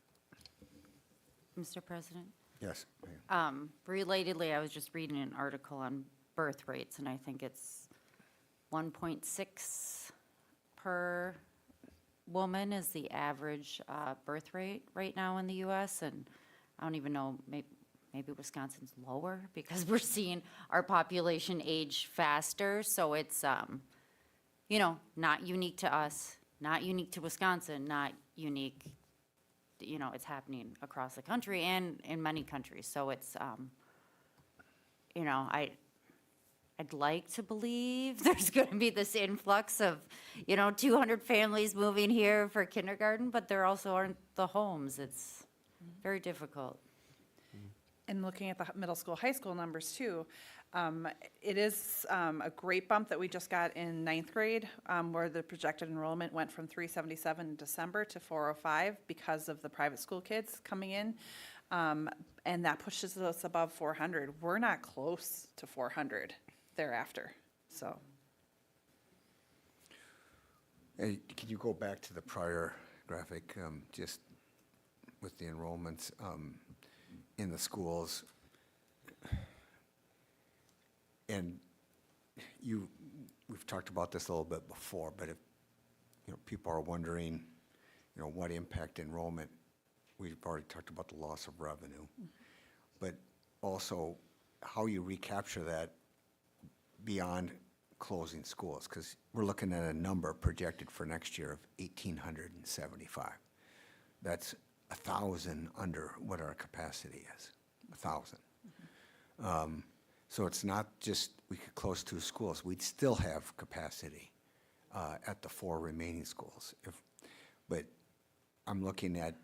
Mr. President? Yes. Relatedly, I was just reading an article on birth rates, and I think it's 1.6 per woman is the average birth rate right now in the U.S., and I don't even know, maybe Wisconsin's lower because we're seeing our population age faster, so it's, not unique to us, not unique to Wisconsin, not unique, it's happening across the country and in many countries, so it's, I'd like to believe there's going to be this influx of, 200 families moving here for kindergarten, but there also aren't the homes. It's very difficult. And looking at the middle school, high school numbers too, it is a great bump that we just got in ninth grade, where the projected enrollment went from 377 in December to 405 because of the private school kids coming in. And that pushes us above 400. We're not close to 400 thereafter, so. Hey, can you go back to the prior graphic, just with the enrollments in the schools? And we've talked about this a little bit before, but if, people are wondering, what impact enrollment, we've already talked about the loss of revenue, but also how you recapture that beyond closing schools, because we're looking at a number projected for next year of 1,875. That's 1,000 under what our capacity is, 1,000. So it's not just we could close 2 schools, we'd still have capacity at the 4 remaining schools. But I'm looking at,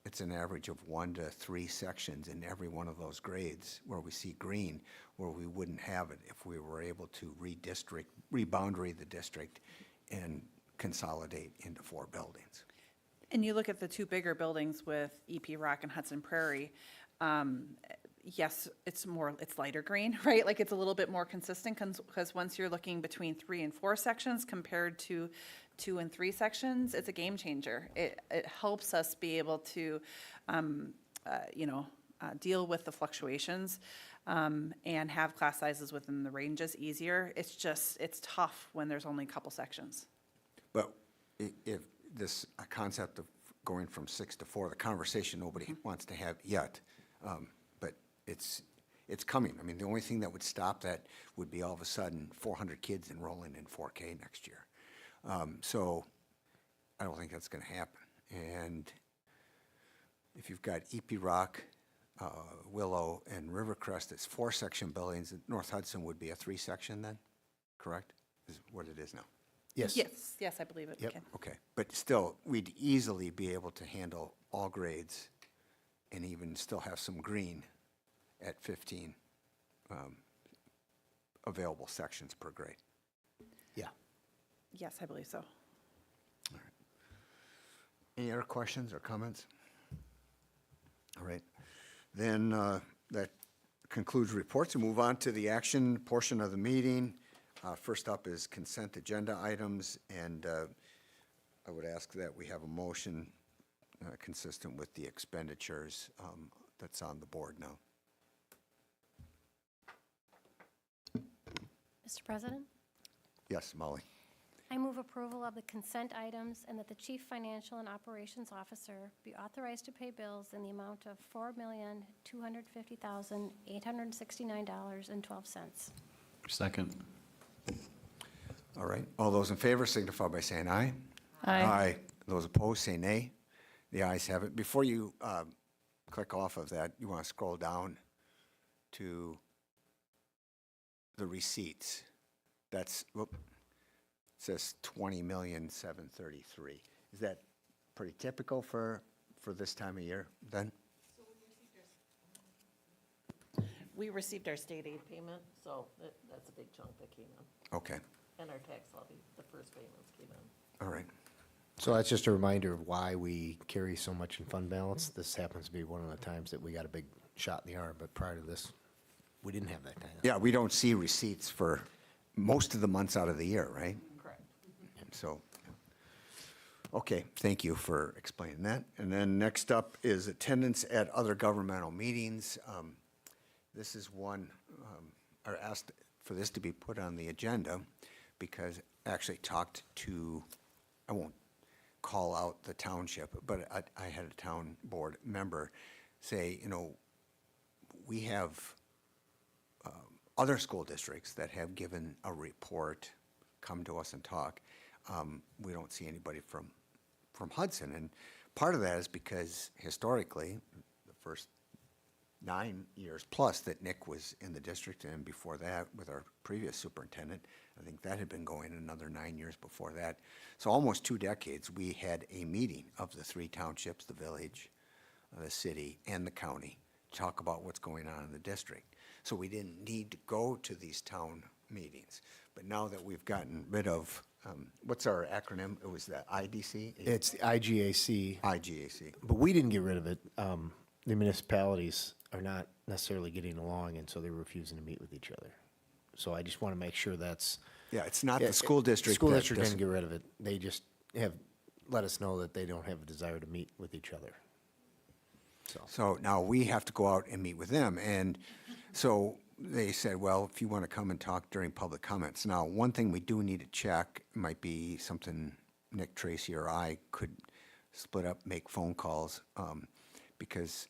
it's an average of 1 to 3 sections in every one of those grades where we see green, where we wouldn't have it if we were able to reboundary the district and consolidate into 4 buildings. And you look at the 2 bigger buildings with EP Rock and Hudson Prairie, yes, it's lighter green, right? Like it's a little bit more consistent because once you're looking between 3 and 4 sections compared to 2 and 3 sections, it's a game changer. It helps us be able to, deal with the fluctuations and have class sizes within the ranges easier. It's tough when there's only a couple sections. But if this concept of going from 6 to 4, the conversation nobody wants to have yet, but it's coming. I mean, the only thing that would stop that would be all of a sudden 400 kids enrolling in 4K next year. So I don't think that's going to happen. And if you've got EP Rock, Willow, and Rivercrest, it's 4-section buildings. North Hudson would be a 3-section then, correct? Is what it is now. Yes. Yes, I believe it. Yep. Can. Okay, but still, we'd easily be able to handle all grades and even still have some green at 15 available sections per grade. Yeah. Yes, I believe so. Any other questions or comments? All right, then that concludes reports. We'll move on to the action portion of the meeting. First up is consent agenda items, and I would ask that we have a motion consistent with the expenditures that's on the board now. Mr. President, Yes, Molly. I move approval of the consent items and that the Chief Financial and Operations Officer be authorized to pay bills in the amount of $4,250,869.12. Second. All right, all those in favor signify by saying aye. Aye. Those opposed, say nay. The ayes have it. Before you click off of that, you want to scroll down to the receipts. That's, whoop, it says 20,733,000. Is that pretty typical for this time of year then? We received our state aid payment, so that's a big chunk that came in. Okay, And our tax levy, the first payments came in. all right. So that's just a reminder of why we carry so much in fund balance. This happens to be one of the times that we got a big shot in the arm, but prior to this, we didn't have that kind of. Yeah, we don't see receipts for most of the months out of the year, right? Correct. So, okay, thank you for explaining that. And then next up is attendance at other governmental meetings. This is one, I asked for this to be put on the agenda because I actually talked to, I won't call out the township, but I had a town board member say, you know, we have other school districts that have given a report, come to us and talk. We don't see anybody from Hudson. And part of that is because historically, the first 9 years plus that Nick was in the district, and before that with our previous superintendent, I think that had been going another 9 years before that. So almost 2 decades, we had a meeting of the 3 townships, the village, the city, and the county, to talk about what's going on in the district. So we didn't need to go to these town meetings. But now that we've gotten rid of, what's our acronym? It was the IDC? It's the IGAC. IGAC. But we didn't get rid of it. The municipalities are not necessarily getting along, and so they're refusing to meet with each other. So I just want to make sure that's. Yeah, it's not the school district. School that district didn't doesn't- get rid of it. They just have let us know that they don't have a desire to meet with each other. So now we have to go out and meet with them. And so they said, well, if you want to come and talk during public comments. Now, one thing we do need to check might be something Nick, Tracy, or I could split up, make phone calls, because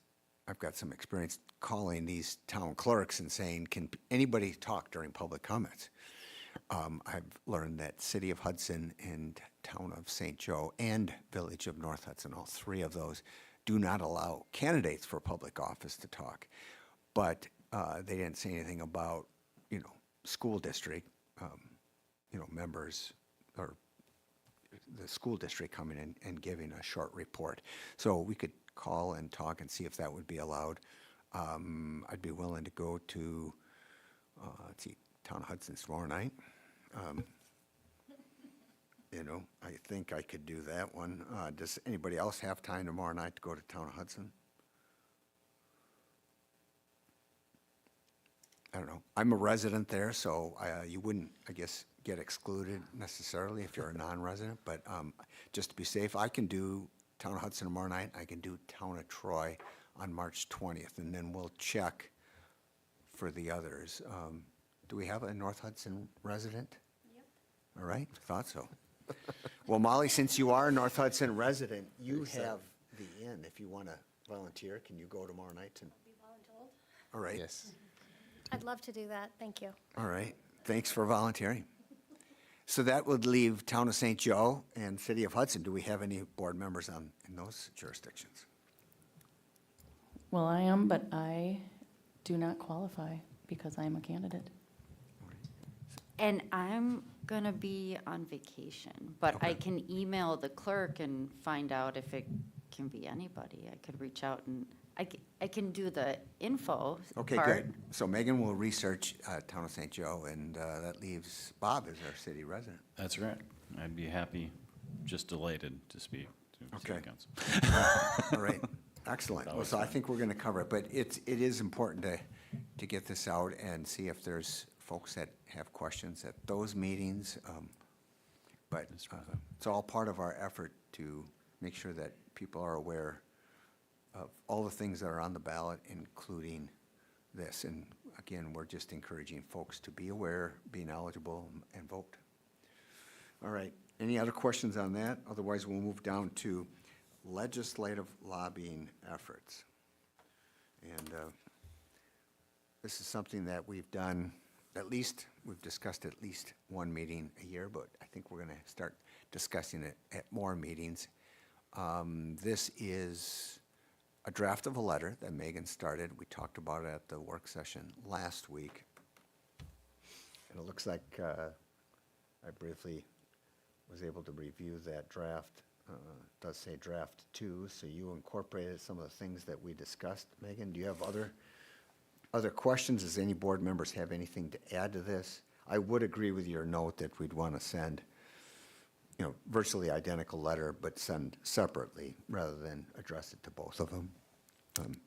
I've got some experience calling these town clerks and saying, can anybody talk during public comments? I've learned that City of Hudson and Town of St. Joe and Village of North Hudson, all 3 of those, do not allow candidates for public office to talk. But they didn't say anything about, you know, school district, you know, members or the school district coming in and giving a short report. So we could call and talk and see if that would be allowed. I'd be willing to go to, let's see, Town of Hudson tomorrow night. You know, I think I could do that one. Does anybody else have time tomorrow night to go to Town of Hudson? I don't know. I'm a resident there, so you wouldn't, I guess, get excluded necessarily if you're a non-resident. But just to be safe, I can do Town of Hudson tomorrow night. I can do Town of Troy on March 20th, and then we'll check for the others. Do we have a North Hudson resident? Yep. All right, thought so. Well, Molly, since you are a North Hudson resident, you have the inn. If you want to volunteer, can you go tomorrow night? Be voluntold. All right. Yes. I'd love to do that, thank you. All right, thanks for volunteering. So that would leave Town of St. Joe and City of Hudson. Do we have any board members in those jurisdictions? Well, I am, but I do not qualify because I am a candidate. And I'm gonna be on vacation, but I Okay. can email the clerk and find out if it can be anybody. I could reach out and, I can do the info Okay, part. good. So Megan will research Town of St. Joe, and that leaves Bob as our city resident. That's right. I'd be happy, just delighted to speak to city Okay. council. All right, excellent. Well, so I think we're going to cover it, but it is important to get this out and see if there's folks that have questions at those meetings. But it's all part of our effort to make sure that people are aware of all the things that are on the ballot, including this. And again, we're just encouraging folks to be aware, be knowledgeable, and vote. All right, any other questions on that? Otherwise, we'll move down to legislative lobbying efforts. And this is something that we've done, we've discussed at least one meeting a year, but I think we're going to start discussing it at more meetings. This is a draft of a letter that Megan started. We talked about it at the work session last week. And it looks like I briefly was able to review that draft. It does say draft 2, so you incorporated some of the things that we discussed. Megan, do you have other questions? Does any board members have anything to add to this? I would agree with your note that we'd want to send virtually identical letter, but send separately rather than address it to both of them.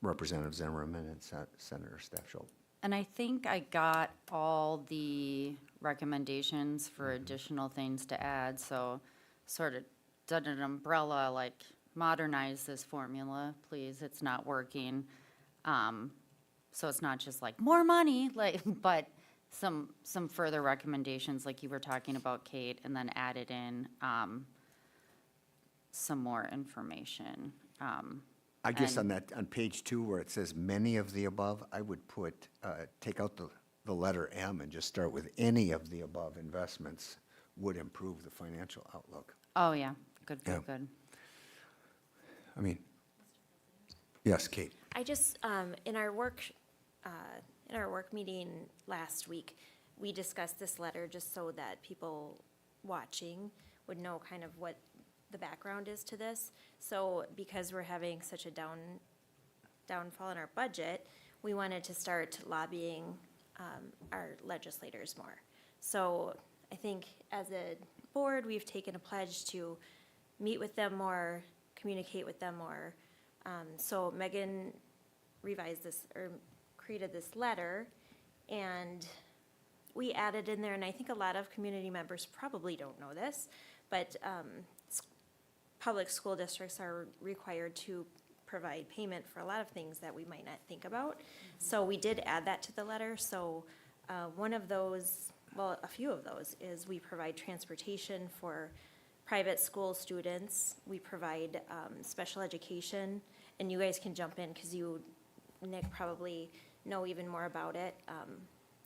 Representative Zimmerman and Senator Stafschulte. And I think I got all the recommendations for additional things to add, so sort of done an umbrella, like modernize this formula, please, it's not working. So it's not just like more money, like, but some further recommendations, like you were talking about, Kate, and then added in some more information. I guess and- on page 2 where it says many of the above, I would put, take out the letter M and just start with any of the above investments would improve the financial outlook. Oh, yeah, good, Yeah. good. I mean, yes, Kate. I just, in our work meeting last week, we discussed this letter just so that people watching would know kind of what the background is to this. So because we're having such a downfall in our budget, we wanted to start lobbying our legislators more. So I think as a board, we've taken a pledge to meet with them more, communicate with them more. So Megan revised this, or created this letter, and we added in there, and I think a lot of community members probably don't know this, but public school districts are required to provide payment for a lot of things that we might not think about. So we did add that to the letter. So one of those, well, a few of those is we provide transportation for private school students. We provide special education, and you guys can jump in because you, Nick, probably know even more about it.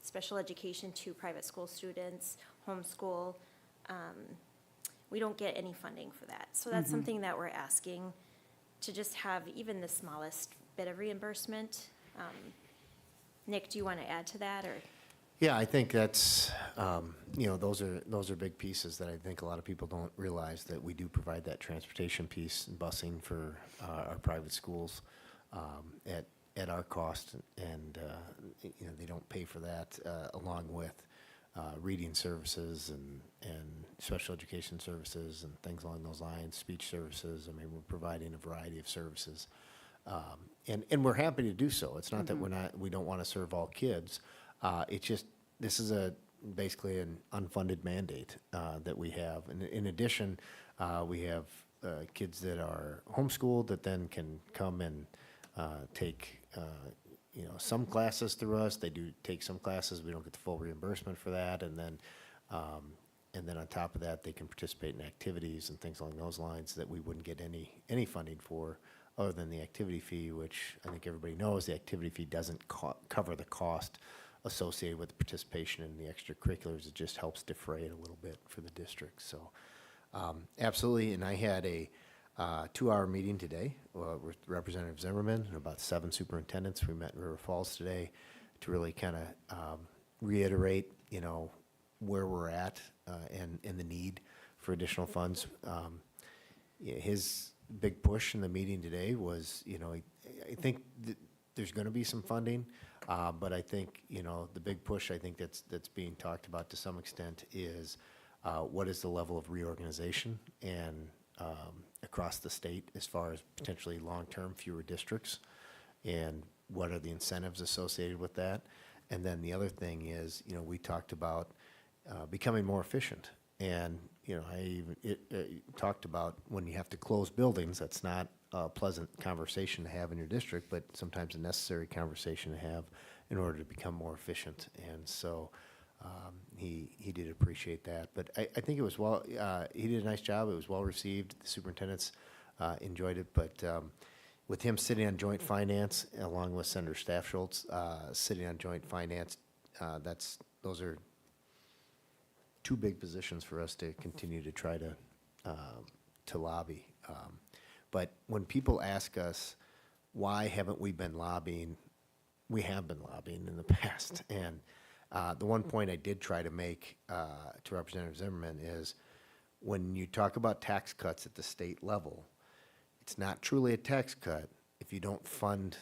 Special education to private school students, homeschool. We don't get any funding for that. So that's something that we're asking to just have even the smallest bit of reimbursement. Nick, do you want to add to that, or? Yeah, I think that's, those are big pieces that I think a lot of people don't realize, that we do provide that transportation piece and busing for our private schools at our cost, and they don't pay for that, along with reading services and special education services and things along those lines, speech services. I mean, we're providing a variety of services, and we're happy to do so. It's not that we don't want to serve all kids. It's just, this is basically an unfunded mandate that we have. And in addition, we have kids that are homeschooled that then can come and take some classes through us. They do take some classes. We don't get the full reimbursement for that. And then on top of that, they can participate in activities and things along those lines that we wouldn't get any funding for, other than the activity fee, which I think everybody knows the activity fee doesn't cover the cost associated with the participation in the extracurriculars. It just helps defray it a little bit for the district. So absolutely. And I had a 2-hour meeting today with Representative Zimmerman and about 7 superintendents. We met in River Falls today to really kind of reiterate, where we're at and the need for additional funds. His big push in the meeting today was, I think there's going to be some funding, but I think, the big push I think that's being talked about to some extent is what is the level of reorganization and across the state as far as potentially long-term fewer districts, and what are the incentives associated with that. And then the other thing is, we talked about becoming more efficient. And, I talked about when you have to close buildings, that's not a pleasant conversation to have in your district, but sometimes a necessary conversation to have in order to become more efficient. And so he did appreciate that. But I think it was he did a nice job. It was well received. The superintendents enjoyed it. But with him sitting on joint finance, along with Senator Stafschulte sitting on joint finance, those are 2 big positions for us to continue to try to lobby. But when people ask us, why haven't we been lobbying, we have been lobbying in the past. And the one point I did try to make to Representative Zimmerman is, when you talk about tax cuts at the state level, it's not truly a tax cut if you don't fund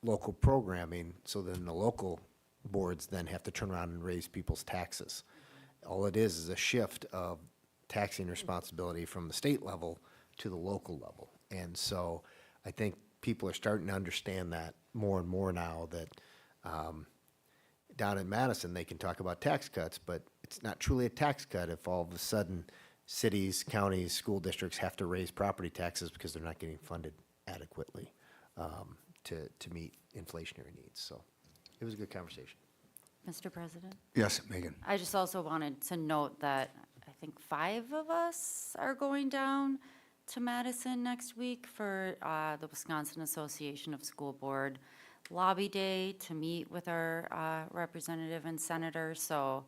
local programming, so then the local boards then have to turn around and raise people's taxes. All it is a shift of taxing responsibility from the state level to the local level. And so I think people are starting to understand that more and more now, that down in Madison, they can talk about tax cuts, but it's not truly a tax cut if all of a sudden cities, counties, school districts have to raise property taxes because they're not getting funded adequately to meet inflationary needs. So it was a good conversation. Mr. President? Yes, Megan. I just also wanted to note that I think 5 of us are going down to Madison next week for the Wisconsin Association of School Board Lobby Day to meet with our representative and senator. So,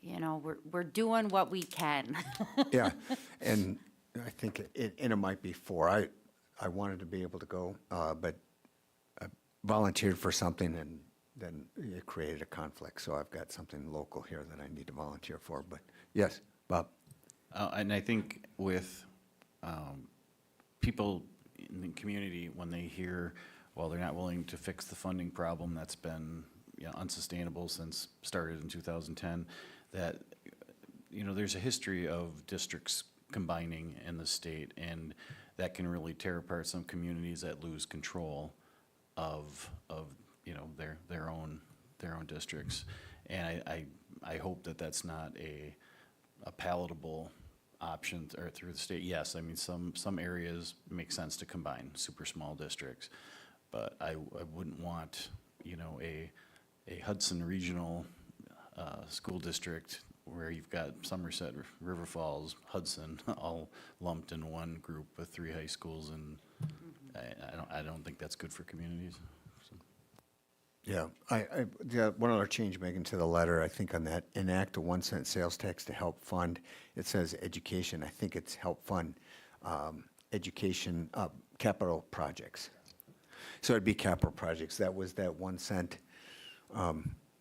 you know, we're doing what we can. Yeah, and I think it might be 4. I wanted to be able to go, but I volunteered for something, and then it created a conflict. So I've got something local here that I need to volunteer for. But yes, Bob. And I think with people in the community, when they hear, well, they're not willing to fix the funding problem that's been unsustainable since started in 2010, that, you know, there's a history of districts combining in the state, and that can really tear apart some communities that lose control of you know, their own districts. And I hope that that's not a palatable option through the state. Yes, I mean, some areas make sense to combine super small districts, but I wouldn't want, you know, a Hudson regional school district where you've got Somerset, River Falls, Hudson, all lumped in one group with 3 high schools, and I don't think that's good for communities. So. Yeah, one other change, Megan, to the letter, I think on that, enact a 1-cent sales tax to help fund, it says education, I think it's help fund education, capital projects. So it'd be capital projects, that was that 1 cent.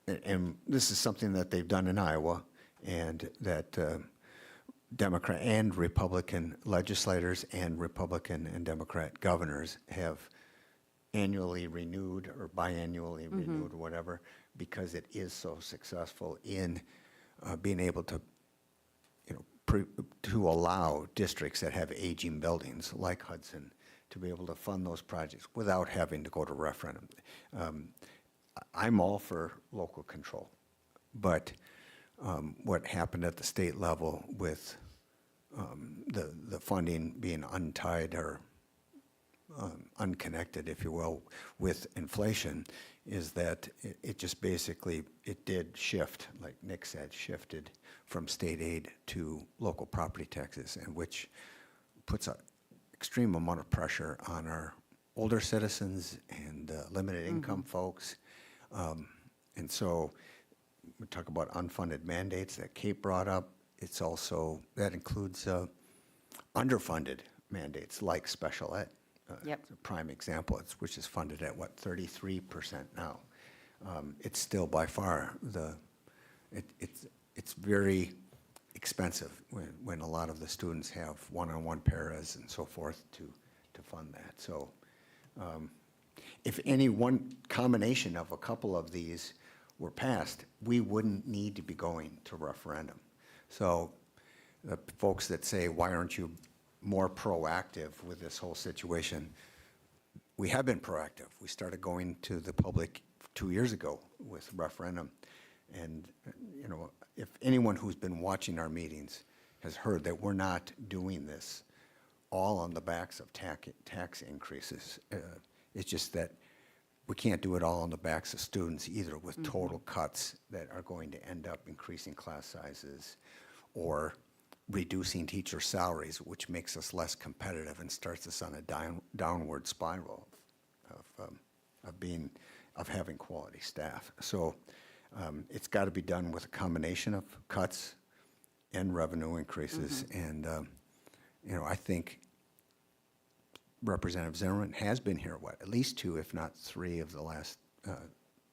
And this is something that they've done in Iowa, and that Democrat and Republican legislators and Republican and Democrat governors have annually renewed or biannually renewed, whatever, because it is so successful in being able to, you know, to allow districts that have aging buildings like Hudson to be able to fund those projects without having to go to referendum. I'm all for local control, but what happened at the state level with the funding being untied or unconnected, if you will, with inflation, is that it just basically, it did shift, like Nick said, shifted from state aid to local property taxes, and which puts an extreme amount of pressure on our older citizens and limited income folks. And so we talk about unfunded mandates that Kate brought up. It's also, that includes underfunded mandates like special ed. Yep. It's a prime example, which is funded at, what, 33% now. It's still by far it's very expensive when a lot of the students have one-on-one paras and so forth to fund that. So if any one combination of a couple of these were passed, we wouldn't need to be going to referendum. So the folks that say, why aren't you more proactive with this whole situation? We have been proactive. We started going to the public 2 years ago with referendum. And, you know, if anyone who's been watching our meetings has heard that we're not doing this all on the backs of tax increases. It's just that we can't do it all on the backs of students either, with total cuts that are going to end up increasing class sizes or reducing teacher salaries, which makes us less competitive and starts us on a downward spiral of having quality staff. So it's got to be done with a combination of cuts and revenue increases. And you know, I think Representative Zimmerman has been here, what, at least 2, if not 3 of the last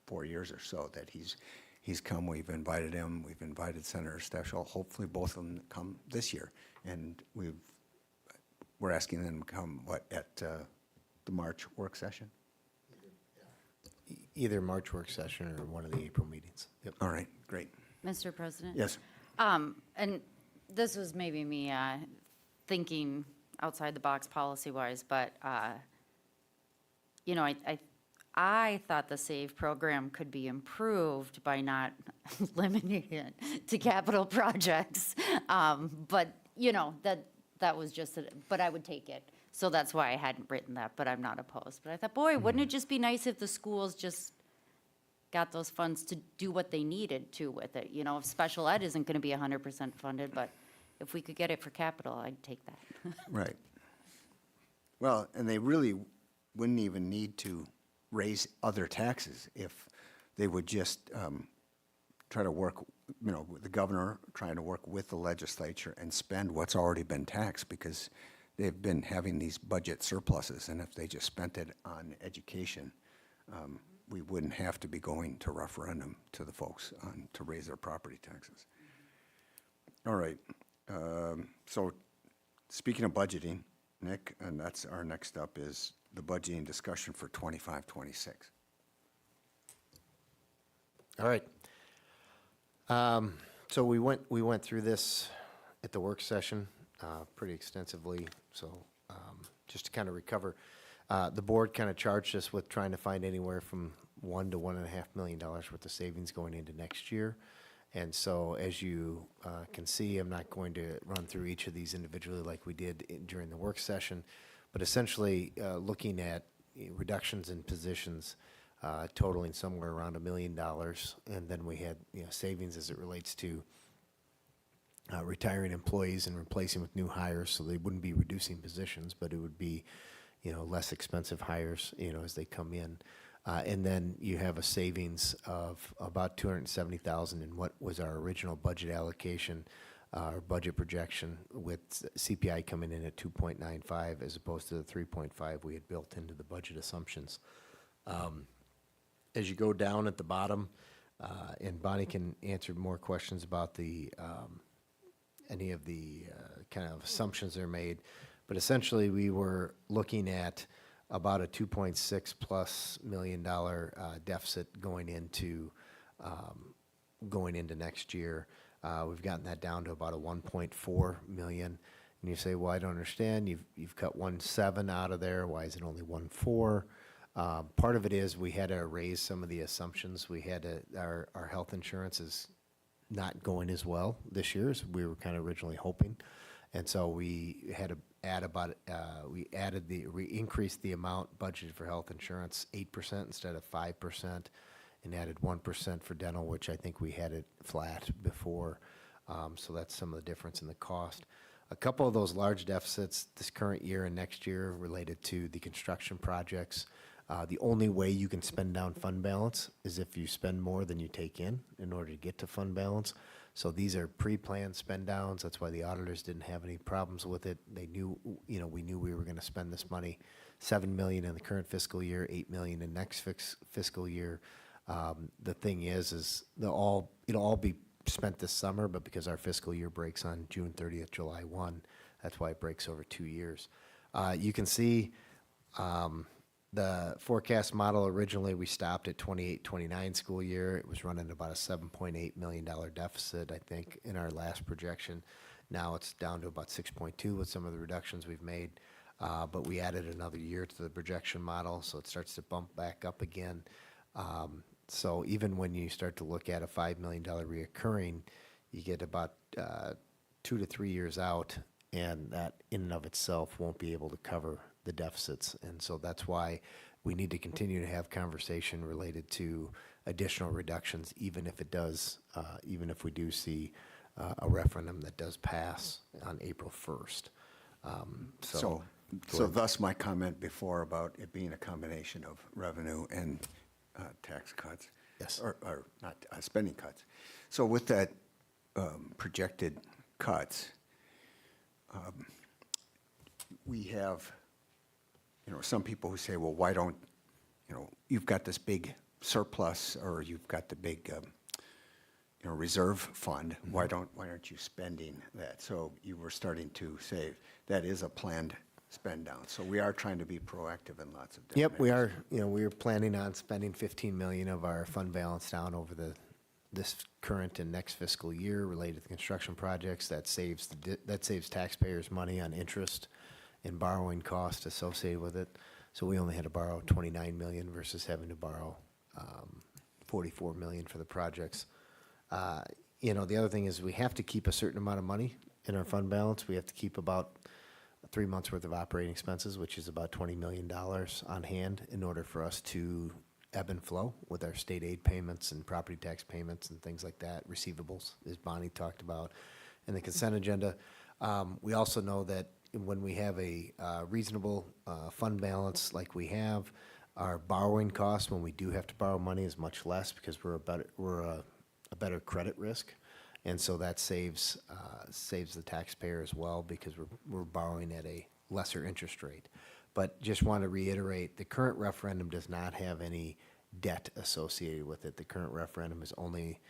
4 years or so that he's come. We've invited him. We've invited Senator Stechel. Hopefully both of them come this year. And we're asking them to come, at the March work session? Either March work session or one of the April meetings. Yep. All right, great. Mr. President? Yes. And this was maybe me thinking outside the box policy-wise, but, you know, I thought the SAVE program could be improved by not limiting it to capital projects. But, you know, that was just, but I would take it. So that's why I hadn't written that, but I'm not opposed. But I thought, boy, wouldn't it just be nice if the schools just got those funds to do what they needed to with it? You know, if special ed isn't gonna be 100% funded, but if we could get it for capital, I'd take that. Right. Well, and they really wouldn't even need to raise other taxes if they would just try to work, you know, with the governor trying to work with the legislature and spend what's already been taxed, because they've been having these budget surpluses, and if they just spent it on education, we wouldn't have to be going to referendum to the folks to raise their property taxes. All right. So speaking of budgeting, Nick, and that's our next up is the budgeting discussion for 25-26. All right. So we went through this at the work session pretty extensively. So just to kind of recover, the board kind of charged us with trying to find anywhere from $1 to $1.5 million worth of savings going into next year. And so as you can see, I'm not going to run through each of these individually like we did during the work session, but essentially looking at reductions in positions totaling somewhere around $1 million. And then we had savings as it relates to retiring employees and replacing with new hires, so they wouldn't be reducing positions, but it would be less expensive hires as they come in. And then you have a savings of about $270,000 in what was our original budget allocation, our budget projection, with CPI coming in at 2.95 as opposed to the 3.5 we had built into the budget assumptions. As you go down at the bottom, and Bonnie can answer more questions about the any of the kind of assumptions that are made, but essentially we were looking at about a $2.6+ million deficit going into next year. We've gotten that down to about a 1.4 million. And you say, well, I don't understand. You've cut 1.7 out of there. Why is it only 1.4? Part of it is we had to raise some of the assumptions. We had to, our health insurance is not going as well this year as we were kind of originally hoping. And so we had to add about, we increased the amount budgeted for health insurance 8% instead of 5%, and added 1% for dental, which I think we had it flat before. So that's some of the difference in the cost. A couple of those large deficits this current year and next year related to the construction projects. The only way you can spend down fund balance is if you spend more than you take in order to get to fund balance. So these are pre-planned spend downs. That's why the auditors didn't have any problems with it. They knew, we knew we were going to spend this money, $7 million in the current fiscal year, $8 million in next fiscal year. The thing is it'll all be spent this summer, but because our fiscal year breaks on June 30th, July 1, that's why it breaks over 2 years. You can see the forecast model, originally we stopped at 28-29 school year. It was running about a $7.8 million deficit, I think, in our last projection. Now it's down to about 6.2 with some of the reductions we've made. But we added another year to the projection model, so it starts to bump back up again. So even when you start to look at a $5 million reoccurring, you get about 2 to 3 years out, and that in and of itself won't be able to cover the deficits. And so that's why we need to continue to have conversation related to additional reductions, even if it does, even if we do see a referendum that does pass on April 1st. So thus my comment before about it being a combination of revenue and tax cuts. Yes. Or not spending cuts. So with that projected cuts, we have, some people who say, well, why don't, you've got this big surplus, or you've got the big, reserve fund. Why aren't you spending that? So you were starting to say that is a planned spend down. So we are trying to be proactive in lots of different Yep, we are. We are planning on spending $15 million of our fund balance down over the this current and next fiscal year related to construction projects. That saves that saves taxpayers money on interest and borrowing costs associated with it. So we only had to borrow 29 million versus having to borrow 44 million for the projects. You know, the other thing is we have to keep a certain amount of money in our fund balance. We have to keep about 3 months worth of operating expenses, which is about $20 million on hand in order for us to ebb and flow with our state aid payments and property tax payments and things like that, receivables, as Bonnie talked about in the consent agenda. We also know that when we have a reasonable fund balance like we have, our borrowing costs when we do have to borrow money is much less because we're a better credit risk. And so that saves the taxpayer as well because we're borrowing at a lesser interest rate. But just want to reiterate, the current referendum does not have any debt associated with it. The current referendum is only,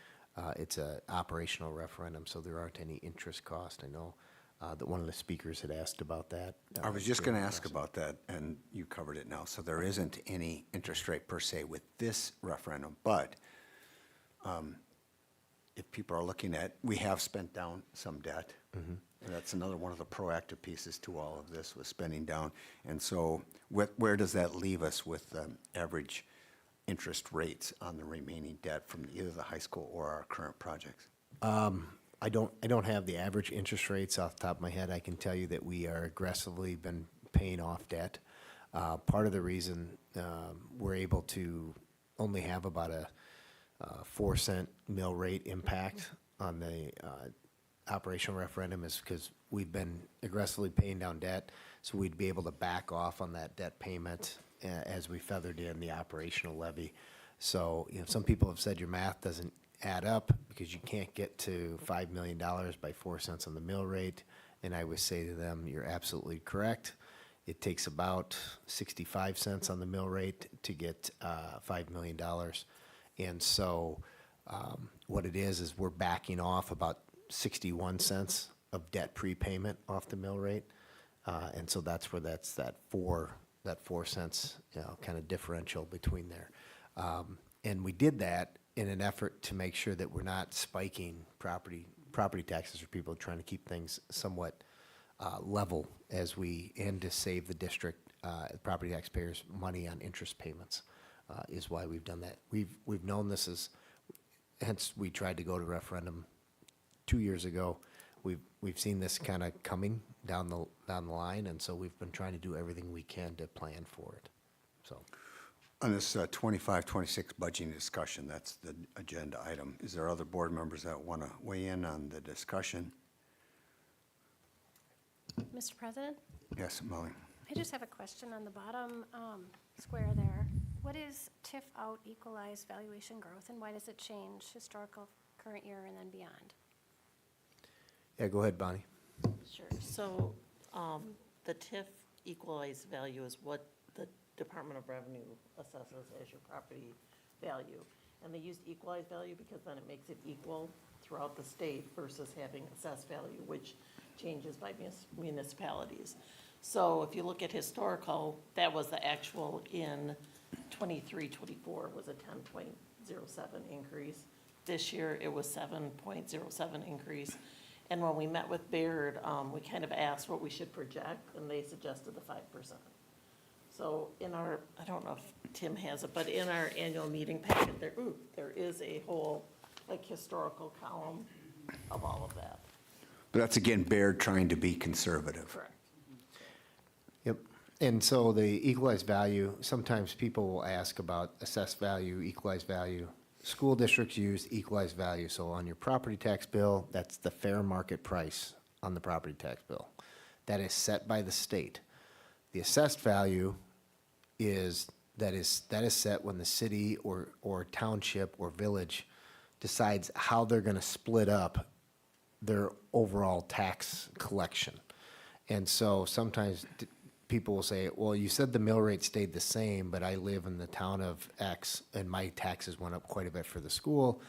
it's an operational referendum, so there aren't any interest costs. I know that one of the speakers had asked about that. I was just going to ask about that, and you covered it now. So there isn't any interest rate per se with this referendum, but if people are looking at, we have spent down some debt. And that's another one of the proactive pieces to all of this was spending down. And so where does that leave us with average interest rates on the remaining debt from either the high school or our current projects? I don't have the average interest rates off the top of my head. I can tell you that we are aggressively been paying off debt. Part of the reason we're able to only have about a 4-cent mill rate impact on the operational referendum is because we've been aggressively paying down debt, so we'd be able to back off on that debt payment as we feathered in the operational levy. So, you know, some people have said your math doesn't add up because you can't get to $5 million by 4 cents on the mill rate. And I would say to them, you're absolutely correct. It takes about 65 cents on the mill rate to get $5 million. And so what it is we're backing off about 61 cents of debt prepayment off the mill rate. And so that's where that's that 4 cents, you know, kind of differential between there. And we did that in an effort to make sure that we're not spiking property taxes for people trying to keep things somewhat level and to save the district, property taxpayers money on interest payments is why we've done that. We've known this is, hence we tried to go to referendum 2 years ago. We've seen this kind of coming down the line, and so we've been trying to do everything we can to plan for it. So. On this 25-26 budgeting discussion, that's the agenda item. Is there other board members that want to weigh in on the discussion? Mr. President? Yes, Molly. I just have a question on the bottom square there. What is TIF out equalized valuation growth, and why does it change historical, current year, and then beyond? Yeah, go ahead, Bonnie. Sure. So the TIF equalized value is what the Department of Revenue assesses as your property value. And they used equalized value because then it makes it equal throughout the state versus having assessed value, which changes by municipalities. So if you look at historical, that was the actual in 23-24 was a 10.07 increase. This year it was 7.07 increase. And when we met with Baird, we kind of asked what we should project, and they suggested the 5%. So in our, I don't know if Tim has it, but in our annual meeting packet, there is a whole, like, historical column of all of that. But that's, again, Baird trying to be conservative. Correct. Yep. And so the equalized value, sometimes people will ask about assessed value, equalized value. School districts use equalized value. So on your property tax bill, that's the fair market price on the property tax bill. That is set by the state. The assessed value is set when the city or township or village decides how they're going to split up their overall tax collection. And so sometimes people will say, well, you said the mill rate stayed the same, but I live in the town of X and my taxes went up quite a bit for the school.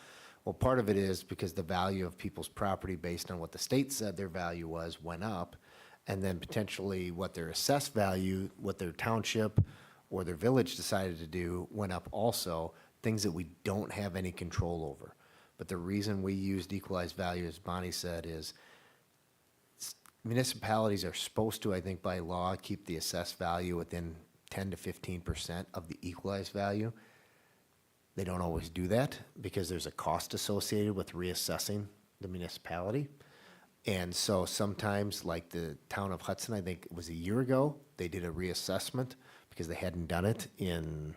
Well, part of it is because the value of people's property based on what the state said their value was went up, and then potentially what their assessed value, what their township or their village decided to do went up also, things that we don't have any control over. But the reason we used equalized value, as Bonnie said, is municipalities are supposed to, I think by law, keep the assessed value within 10 to 15% of the equalized value. They don't always do that because there's a cost associated with reassessing the municipality. And so sometimes, like the town of Hudson, I think it was a year ago, they did a reassessment because they hadn't done it in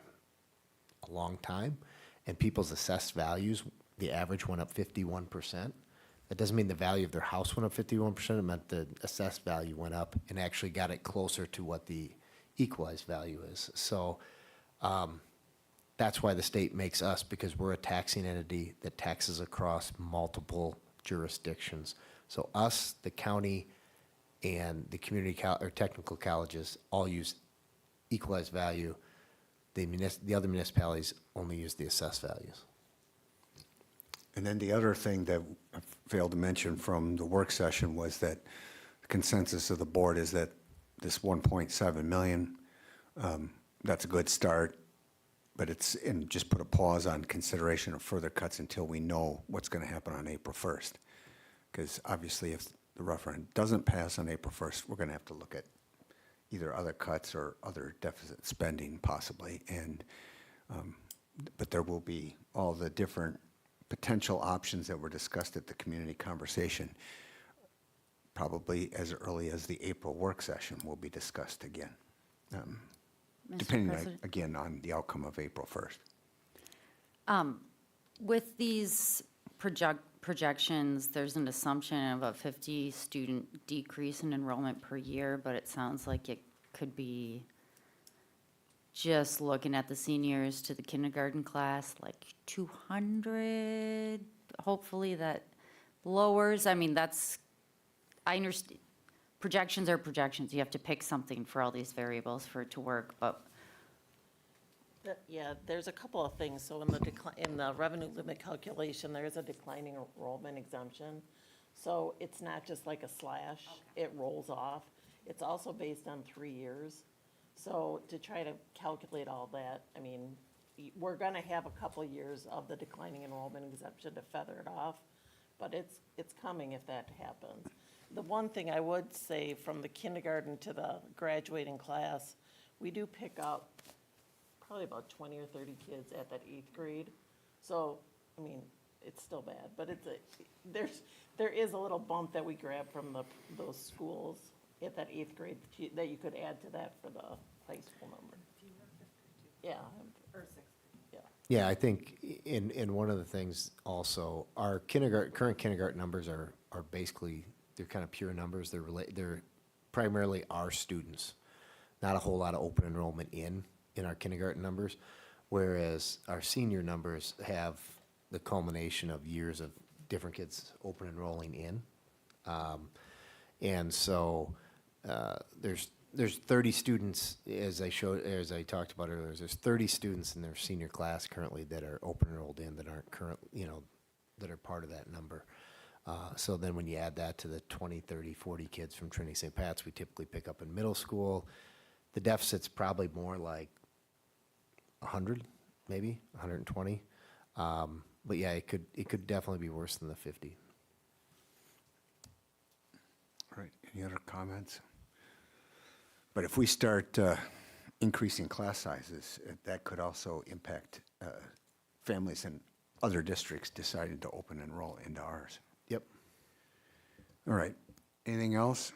a long time. And people's assessed values, the average went up 51%. That doesn't mean the value of their house went up 51%. It meant the assessed value went up and actually got it closer to what the equalized value is. So that's why the state makes us, because we're a taxing entity that taxes across multiple jurisdictions. So us, the county, and the community or technical colleges all use equalized value. The other municipalities only use the assessed values. And then the other thing that I failed to mention from the work session was that the consensus of the board is that this 1.7 million, that's a good start, but and just put a pause on consideration of further cuts until we know what's going to happen on April 1st. Because obviously if the referendum doesn't pass on April 1st, we're going to have to look at either other cuts or other deficit spending possibly. And but there will be all the different potential options that were discussed at the community conversation. Probably as early as the April work session will be discussed again, depending again on the outcome of April 1st. With these projections, there's an assumption of a 50 student decrease in enrollment per year, but it sounds like it could be just looking at the seniors to the kindergarten class, like 200. Hopefully that lowers. I mean, I understand. Projections are projections. You have to pick something for all these variables for it to work, but Yeah, there's a couple of things. So in the revenue limit calculation, there is a declining enrollment exemption. So it's not just like a slash, it rolls off. It's also based on 3 years. So to try to calculate all that, I mean, we're gonna have a couple of years of the declining enrollment exemption to feather it off, but it's coming if that happens. The one thing I would say from the kindergarten to the graduating class, we do pick up probably about 20 or 30 kids at that 8th grade. So, I mean, it's still bad, but there is a little bump that we grab from those schools at that 8th grade that you could add to that for the high school number. Yeah, or 6th, yeah. Yeah, I think in one of the things also, our current kindergarten numbers are basically, they're kind of pure numbers. They're primarily our students, not a whole lot of open enrollment in our kindergarten numbers, whereas our senior numbers have the culmination of years of different kids open enrolling in. And so there's 30 students, as I talked about earlier, there's 30 students in their senior class currently that are open enrolled in that aren't that are part of that number. So then when you add that to the 20, 30, 40 kids from Trinity St. Pat's we typically pick up in middle school, the deficit's probably more like 100, maybe 120. But yeah, it could definitely be worse than the 50. All right, any other comments? But if we start increasing class sizes, that could also impact families in other districts deciding to open enroll into ours. Yep. All right, anything else?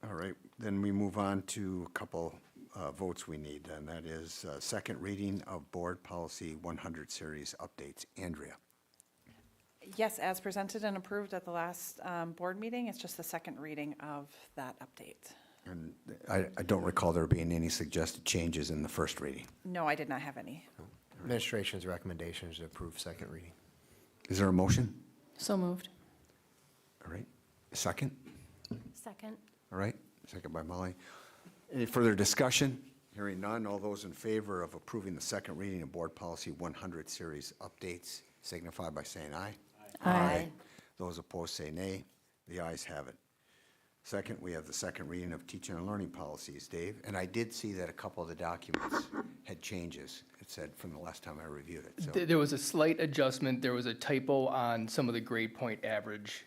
All right, then we move on to a couple votes we need, and that is second reading of Board Policy 100 Series updates. Andrea. Yes, as presented and approved at the last board meeting, it's just the second reading of that update. And I don't recall there being any suggested changes in the first reading. No, I did not have any. Administration's recommendation is to approve second reading. Is there a motion? So moved. All right, second? Second. All right, second by Molly. Any further discussion? Hearing none, all those in favor of approving the second reading of Board Policy 100 Series updates signify by saying aye. Aye. Those opposed say nay. The ayes have it. Second, we have the second reading of teaching and learning policies. Dave? And I did see that a couple of the documents had changes, it said, from the last time I reviewed it. So There was a slight adjustment. There was a typo on some of the grade point average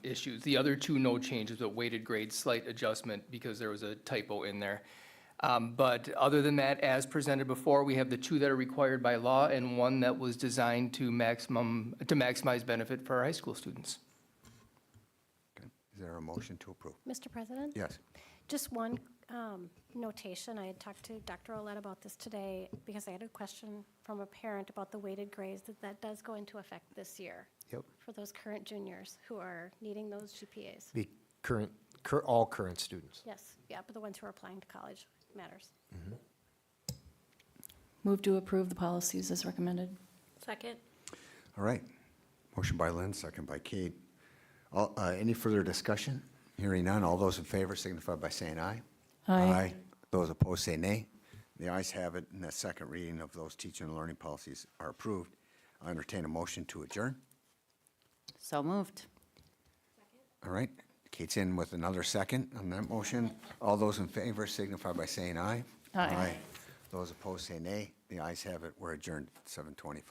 issues. The other two, no changes, but weighted grades, slight adjustment because there was a typo in there. But other than that, as presented before, we have the two that are required by law and one that was designed to maximize benefit for our high school students. is there a motion to approve? Mr. President? Yes. Just one notation. I had talked to Dr. Olet about this today because I had a question from a parent about the weighted grades, that does go into effect this year Yep. for those current juniors who are needing those GPAs. Be all current students. Yes, yeah, but the ones who are applying to college matters. Move to approve the policies as recommended. Second? All right. Motion by Lynn, second by Kate. Any further discussion? Hearing none, all those in favor signify by saying aye. Aye. Those opposed say nay. The ayes have it, and the second reading of those teaching and learning policies are approved. I entertain a motion to adjourn. So moved. All right. Kate's in with another second on that motion. All those in favor signify by saying aye. Aye. Those opposed say nay. The ayes have it. We're adjourned at 7:25.